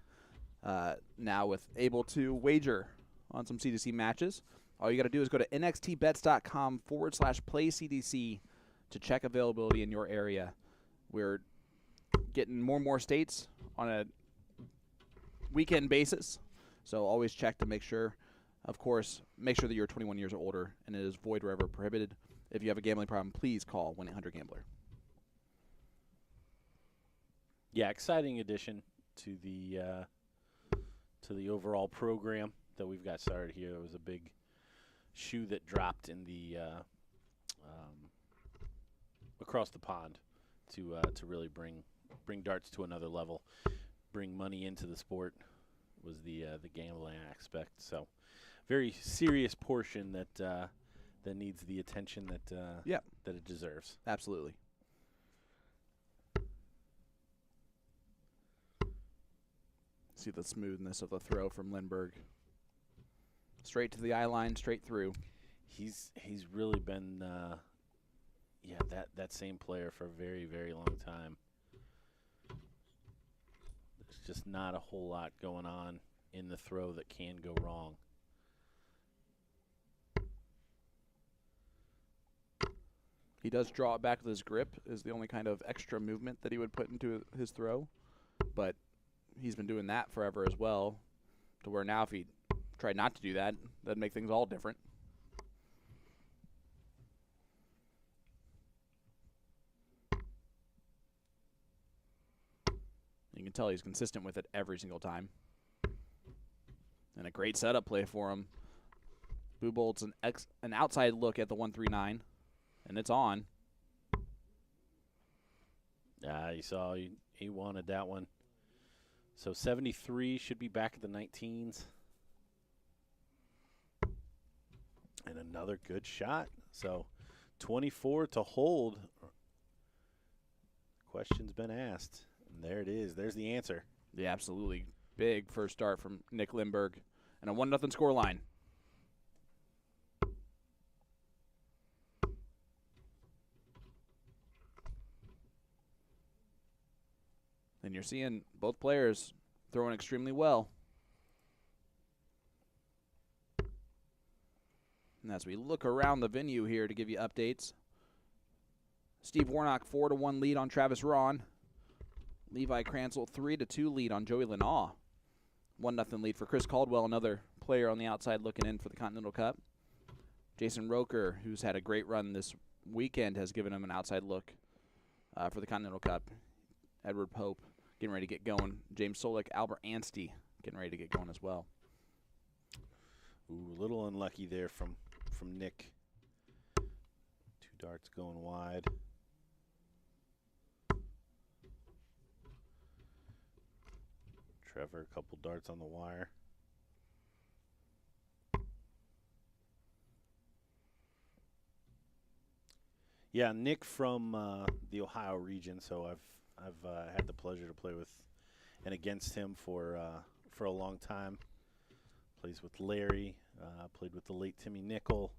Now with able to wager on some CDC matches. All you got to do is go to nxtbets.com/playcdc to check availability in your area. We're getting more and more states on a weekend basis, so always check to make sure. Of course, make sure that you're 21 years or older and it is void wherever prohibited. If you have a gambling problem, please call 1-800-GAMBLER. Yeah, exciting addition to the overall program that we've got started here. It was a big shoe that dropped in the across the pond to really bring darts to another level, bring money into the sport was the gambling aspect. So, very serious portion that needs the attention that it deserves. Absolutely. See the smoothness of the throw from Lindberg. Straight to the eye line, straight through. He's really been that same player for a very, very long time. There's just not a whole lot going on in the throw that can go wrong. He does draw it back with his grip, is the only kind of extra movement that he would put into his throw. But he's been doing that forever as well, to where now if he tried not to do that, that'd make things all different. You can tell he's consistent with it every single time. And a great setup play for him. Boltz an outside look at the 139. And it's on. You saw he wanted that one. So 73 should be back at the 19s. And another good shot. So 24 to hold. Question's been asked. And there it is. There's the answer. Yeah, absolutely. Big first start from Nick Lindberg. And a 1-0 scoreline. And you're seeing both players throwing extremely well. And as we look around the venue here to give you updates, Steve Warnock 4-1 lead on Travis Ron. Levi Cransel 3-2 lead on Joey Lenaw. 1-0 lead for Chris Caldwell, another player on the outside looking in for the Continental Cup. Jason Roker, who's had a great run this weekend, has given him an outside look for the Continental Cup. Edward Pope getting ready to get going. James Solik, Albert Anstie getting ready to get going as well. Ooh, a little unlucky there from Nick. 2 darts going wide. Trevor, a couple darts on the wire. Yeah, Nick from the Ohio region, so I've had the pleasure to play with and against him for a long time. Plays with Larry, played with the late Timmy Nickel.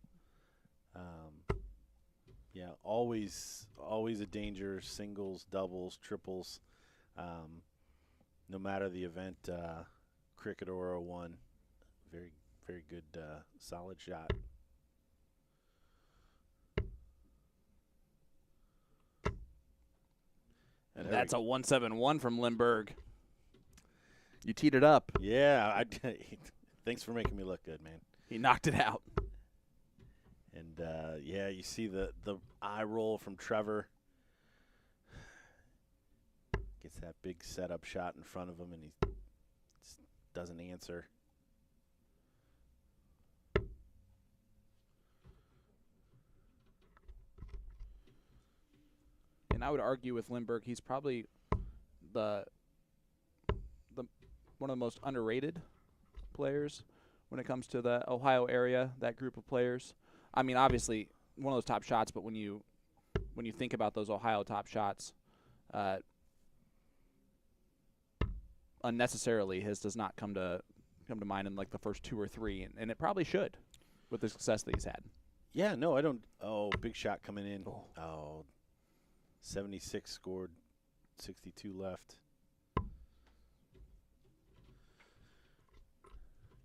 Yeah, always a danger, singles, doubles, triples. No matter the event, cricket or 01, very, very good, solid shot. And that's a 171 from Lindberg. You teed it up. Yeah, thanks for making me look good, man. He knocked it out. And, yeah, you see the eye roll from Trevor. Gets that big setup shot in front of him, and he just doesn't answer. And I would argue with Lindberg, he's probably the one of the most underrated players when it comes to the Ohio area, that group of players. I mean, obviously, one of those top shots, but when you think about those Ohio top shots, unnecessarily his does not come to mind in like the first 2 or 3, and it probably should with the success that he's had. Yeah, no, I don't. Oh, big shot coming in. Oh, 76 scored, 62 left.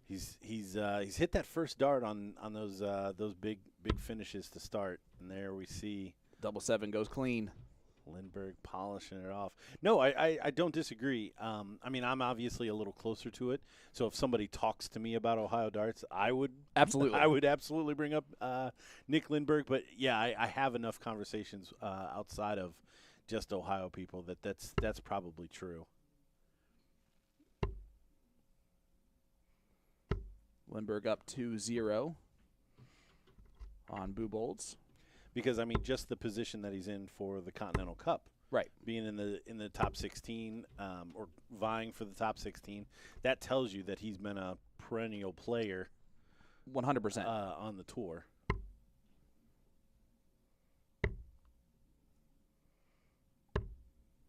He's hit that first dart on those big finishes to start, and there we see 7 goes clean. Lindberg polishing it off. No, I don't disagree. I mean, I'm obviously a little closer to it. So if somebody talks to me about Ohio darts, I would absolutely bring up Nick Lindberg. But yeah, I have enough conversations outside of just Ohio people that's probably true. Lindberg up 2-0 on Boltz. Because I mean, just the position that he's in for the Continental Cup, right? Being in the top 16 or vying for the top 16, that tells you that he's been a perennial player, 100% on the tour.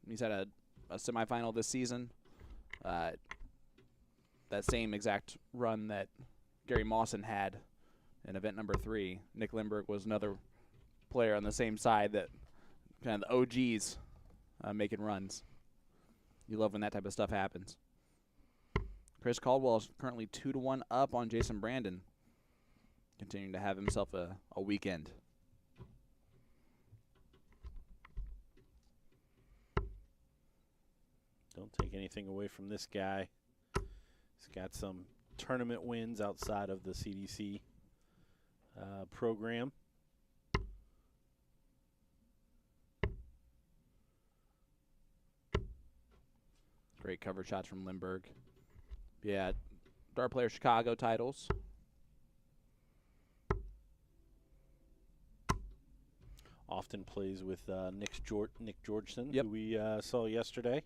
He's had a semifinal this season. That same exact run that Gary Mawson had in event number 3. Nick Lindberg was another player on the same side that kind of the OGs making runs. You love when that type of stuff happens. Chris Caldwell is currently 2-1 up on Jason Brandon, continuing to have himself a weekend. Don't take anything away from this guy. He's got some tournament wins outside of the CDC program. Great cover shots from Lindberg. Yeah, Dart Player Chicago titles. Often plays with Nick Georgeson, Yep. who we saw yesterday.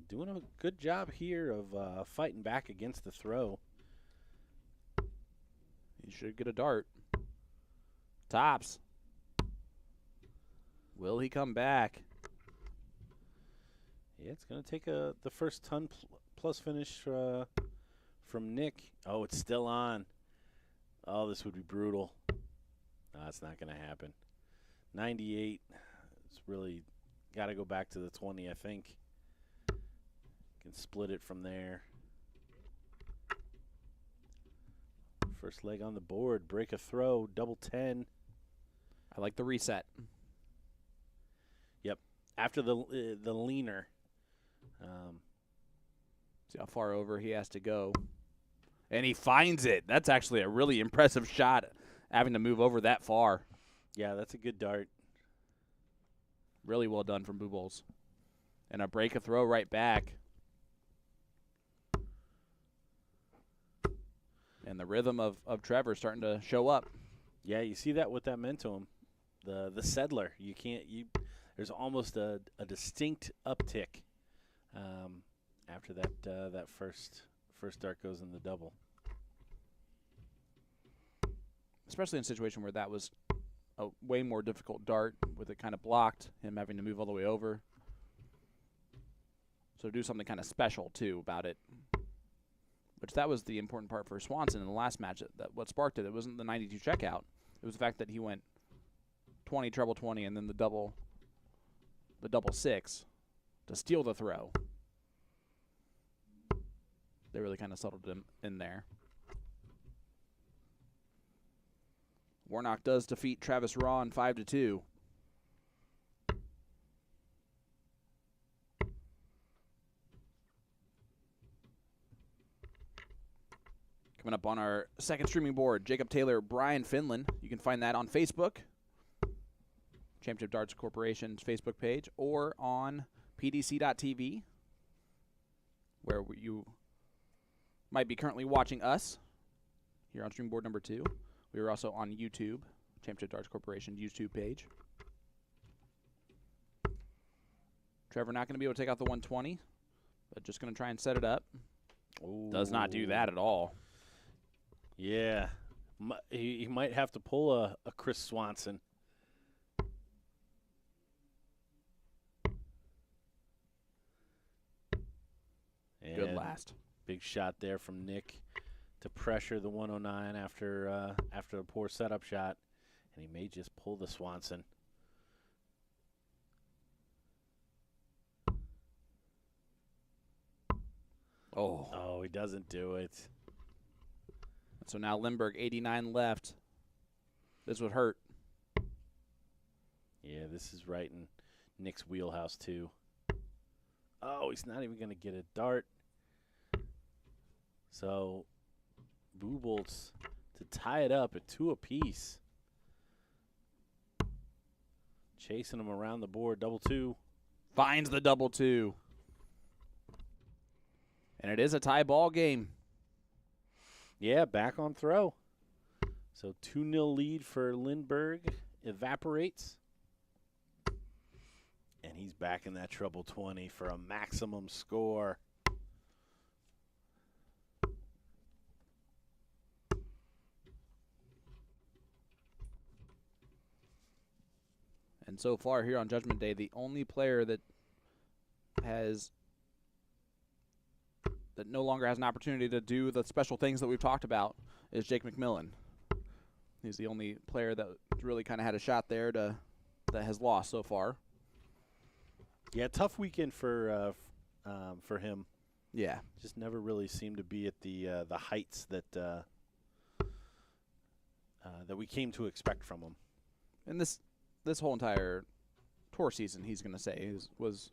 Doing a good job here of fighting back against the throw. He should get a dart. Tops. Will he come back? Yeah, it's going to take the first ton plus finish from Nick. Oh, it's still on. Oh, this would be brutal. No, it's not going to happen. 98. It's really got to go back to the 20, I think. Can split it from there. First leg on the board. Break a throw. Double 10. I like the reset. Yep. After the leaner. See how far over he has to go. And he finds it. That's actually a really impressive shot, having to move over that far. Yeah, that's a good dart. Really well done from Boltz. And a break a throw right back. And the rhythm of Trevor starting to show up. Yeah, you see that what that meant to him. The settler. There's almost a distinct uptick after that first dart goes in the double. Especially in a situation where that was a way more difficult dart with it kind of blocked, him having to move all the way over. So do something kind of special, too, about it. Which that was the important part for Swanson in the last match. That what sparked it. It wasn't the 92 checkout. It was the fact that he went 20, treble 20, and then the double 6 to steal the throw. They really kind of settled him in there. Warnock does defeat Travis Raw 5-2. Coming up on our second streaming board, Jacob Taylor, Brian Finland. You can find that on Facebook, Championship Darts Corporation's Facebook page, or on pdc.tv, where you might be currently watching us here on stream board number 2. We are also on YouTube, Championship Darts Corporation YouTube page. Trevor not going to be able to take out the 120, but just going to try and set it up. Ooh. Does not do that at all. Yeah. He might have to pull a Chris Swanson. And Good last. Big shot there from Nick to pressure the 109 after a poor setup shot. And he may just pull the Swanson. Oh, he doesn't do it. So now Lindberg, 89 left. This would hurt. Yeah, this is right in Nick's wheelhouse, too. Oh, he's not even going to get a dart. So, Boltz to tie it up at 2 apiece. Chasing him around the board, double 2. Finds the double 2. And it is a tie ball game. Yeah, back on throw. So 2-0 lead for Lindberg evaporates. And he's back in that treble 20 for a maximum score. And so far here on Judgment Day, the only player that that no longer has an opportunity to do the special things that we've talked about is Jake McMillan. He's the only player that really kind of had a shot there that has lost so far. Yeah, tough weekend for him. Yeah, Just never really seemed to be at the heights that that we came to expect from him. and this whole entire tour season, he's going to say was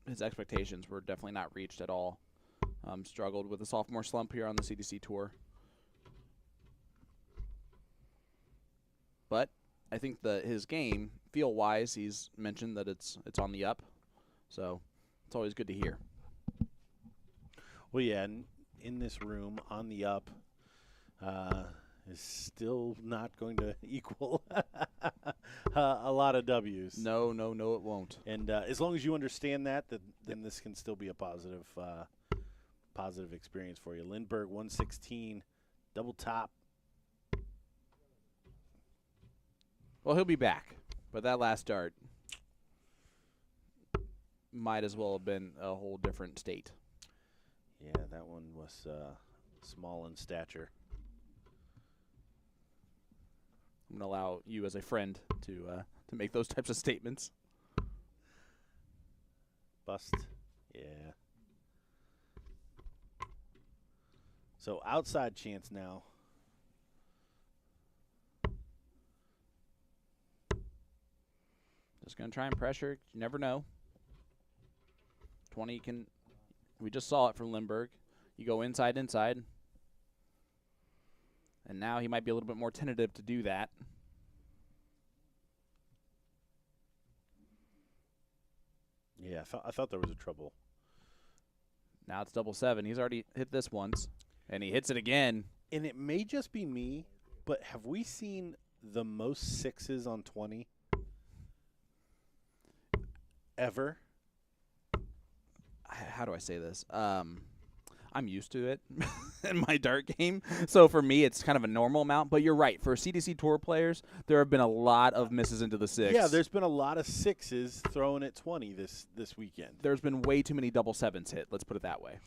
his expectations were definitely not reached at all. Struggled with a sophomore slump here on the CDC tour. But I think that his game, feel-wise, he's mentioned that it's on the up. So it's always good to hear. Well, yeah, and in this room, on the up, is still not going to equal a lot of W's. No, it won't. And as long as you understand that, then this can still be a positive experience for you. Lindberg, 116, double top. Well, he'll be back, but that last start might as well have been a whole different state. Yeah, that one was small in stature. I'm going to allow you as a friend to make those types of statements. Bust. Yeah. So outside chance now. Just going to try and pressure. You never know. 20 can. We just saw it from Lindberg. You go inside. And now he might be a little bit more tentative to do that. Yeah, I thought there was a trouble. Now it's 7-7. He's already hit this once, and he hits it again. And it may just be me, but have we seen the most sixes on 20 ever? How do I say this? I'm used to it in my dart game. So for me, it's kind of a normal amount. But you're right. For CDC Tour players, there have been a lot of misses into the six. Yeah, there's been a lot of sixes thrown at 20 this weekend. There's been way too many 7s hit. Let's put it that way.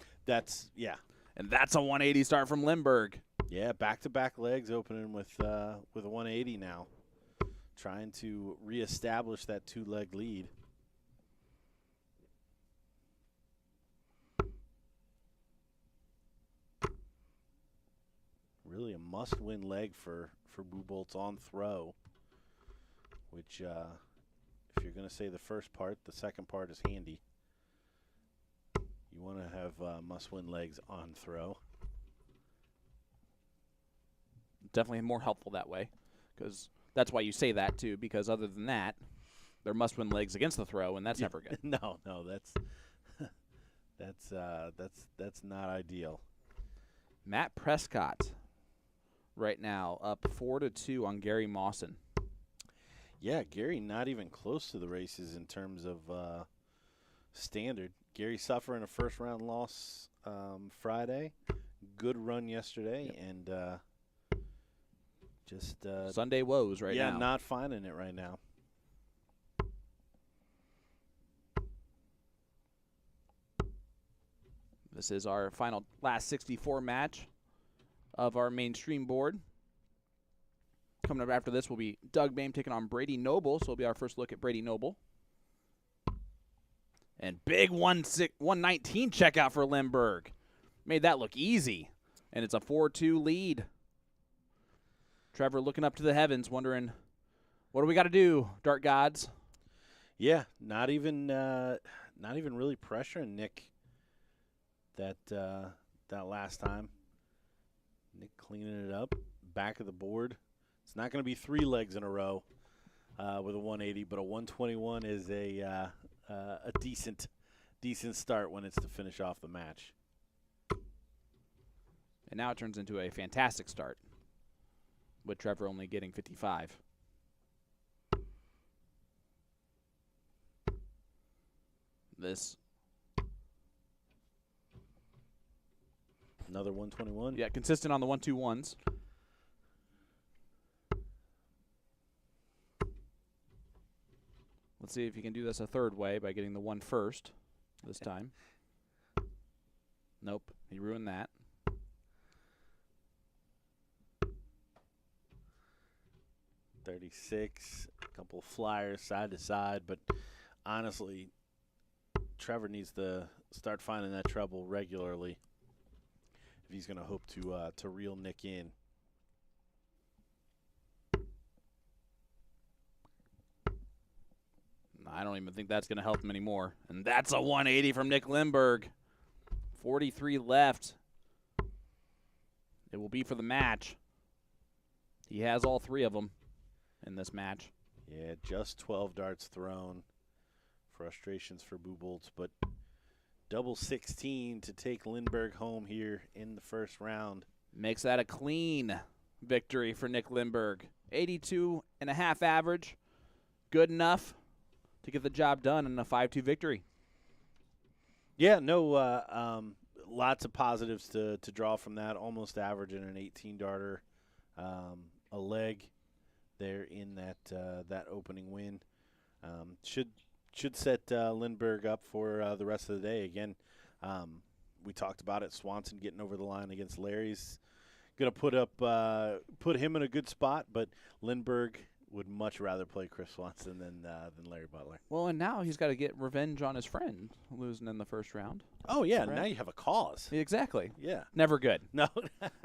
Yeah. And that's a 180 start from Lindberg. Yeah, back-to-back legs opening with a 180 now. Trying to reestablish that two-leg lead. Really a must-win leg for Boltz on throw, which if you're going to say the first part, the second part is handy. You want to have must-win legs on throw. Definitely more helpful that way, because that's why you say that too. Because other than that, there must-win legs against the throw, and that's never good. No, that's not ideal. Matt Prescott, right now up 4-2 on Gary Mawson. Yeah, Gary not even close to the races in terms of standard. Gary suffering a first-round loss Friday. Good run yesterday, and just Sunday woes right now. Yeah, not finding it right now. This is our last 64 match of our mainstream board. Coming up after this will be Doug Boehm taking on Brady Noble, so it'll be our first look at Brady Noble. And big 119 checkout for Lindberg. Made that look easy. And it's a 4-2 lead. Trevor looking up to the heavens, wondering, what do we got to do, Dart Gods? Yeah, not even really pressuring Nick that last time. Nick cleaning it up, back of the board. It's not going to be 3 legs in a row with a 180, but a 121 is a decent start when it's to finish off the match. And now it turns into a fantastic start, with Trevor only getting 55. This. Another 121. Yeah, consistent on the 1-2-1s. Let's see if he can do this a third way by getting the one first this time. Nope, he ruined that. .36, a couple of flyers side to side, but honestly, Trevor needs to start finding that treble regularly if he's going to hope to reel Nick in. I don't even think that's going to help him anymore. And that's a 180 from Nick Lindberg. 43 left. It will be for the match. He has all three of them in this match. Yeah, just 12 darts thrown. Frustrations for Boltz, but double 16 to take Lindberg home here in the first round. Makes that a clean victory for Nick Lindberg. 82.5 average. Good enough to get the job done in a 5-2 victory. Yeah, no, lots of positives to draw from that. Almost averaging an 18-darter a leg there in that opening win. Should set Lindberg up for the rest of the day. Again, we talked about it. Swanson getting over the line against Larry's going to put him in a good spot, but Lindberg would much rather play Chris Swanson than Larry Butler. Well, and now he's got to get revenge on his friend losing in the first round. Oh, yeah, right? Now you have a cause. Exactly. Yeah. Never good. No.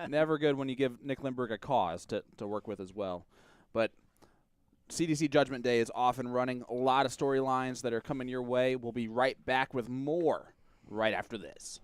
Never good when you give Nick Lindberg a cause to work with as well. But CDC Judgment Day is off and running. A lot of storylines that are coming your way. We'll be right back with more right after this.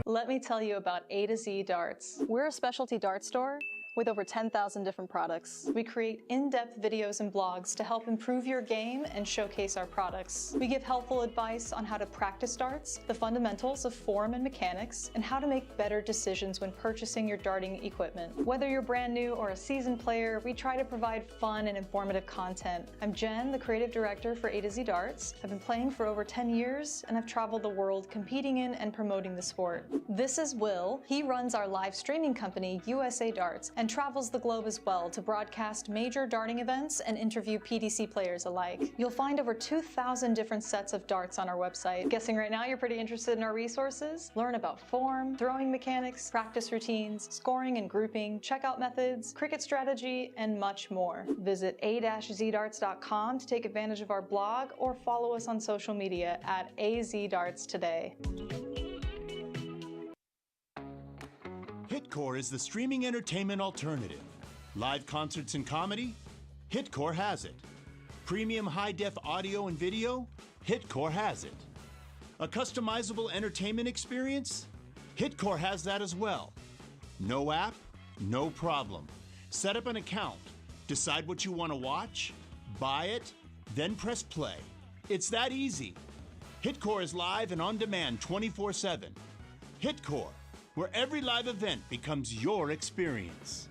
Let me tell you about A to Z Darts. We're a specialty dart store with over 10,000 different products. We create in-depth videos and blogs to help improve your game and showcase our products. We give helpful advice on how to practice darts, the fundamentals of form and mechanics, and how to make better decisions when purchasing your darting equipment. Whether you're brand new or a seasoned player, we try to provide fun and informative content. I'm Jen, the creative director for A to Z Darts. I've been playing for over 10 years, and I've traveled the world competing in and promoting the sport. This is Will. He runs our live streaming company, USA Darts, and travels the globe as well to broadcast major darting events and interview PDC players alike. You'll find over 2,000 different sets of darts on our website. Guessing right now you're pretty interested in our resources? Learn about form, throwing mechanics, practice routines, scoring and grouping, checkout methods, cricket strategy, and much more. Visit a-zdarts.com to take advantage of our blog or follow us on social media at AZDarts today. Hitcore is the streaming entertainment alternative. Live concerts and comedy? Hitcore has it. Premium high-def audio and video? Hitcore has it. A customizable entertainment experience? Hitcore has that as well. No app? No problem. Set up an account. Decide what you want to watch, buy it, then press play. It's that easy. Hitcore is live and on demand 24/7. Hitcore, where every live event becomes your experience.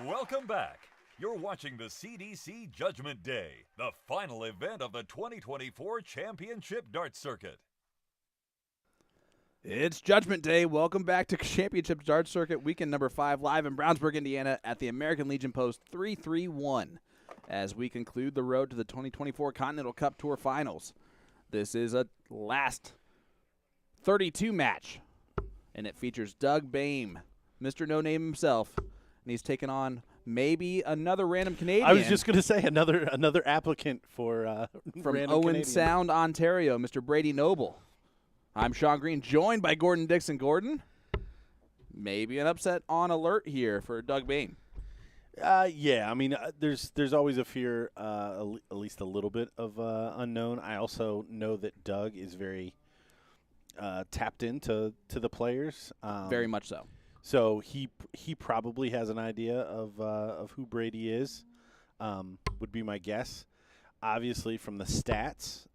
Welcome back. You're watching the CDC Judgment Day, the final event of the 2024 Championship Dart Circuit. It's Judgment Day. Welcome back to Championship Dart Circuit weekend number 5, live in Brownsburg, Indiana at the American Legion Post 331 as we conclude the road to the 2024 Continental Cup Tour Finals. This is a last 32 match, and it features Doug Boehm, Mr. No Name himself, and he's taking on maybe another random Canadian. I was just going to say another applicant for from random Owen Canadian. Sound, Ontario, Mr. Brady Noble. I'm Sean Green, joined by Gordon Dixon. Gordon, maybe an upset on alert here for Doug Boehm. Yeah, I mean, there's always a fear, at least a little bit of unknown. I also know that Doug is very tapped into the players. Very much so. So he probably has an idea of who Brady is, would be my guess. Obviously, from the stats,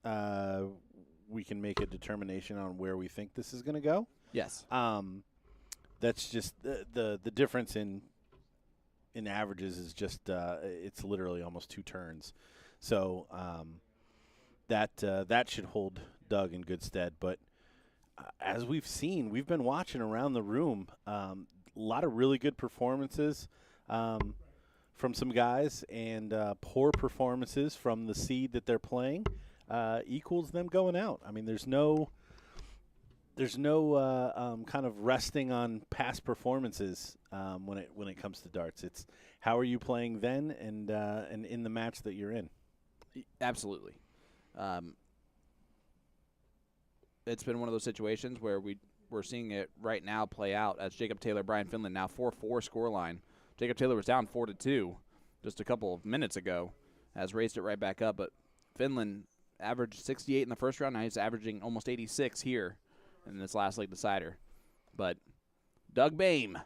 we can make a determination on where we think this is going to go. Yes. That's just the difference in averages is just it's literally almost 2 turns. So that should hold Doug in good stead. But as we've seen, we've been watching around the room, a lot of really good performances from some guys, and poor performances from the seed that they're playing equals them going out. I mean, there's no kind of resting on past performances when it comes to darts. It's how are you playing then and in the match that you're in. Absolutely. It's been one of those situations where we're seeing it right now play out as Jacob Taylor, Brian Finland, now 4-4 scoreline. Jacob Taylor was down 4-2. just a couple of minutes ago, has raised it right back up. But Finland averaged 68 in the first round. Now he's averaging almost 86 here in this last league decider. But Doug Boehm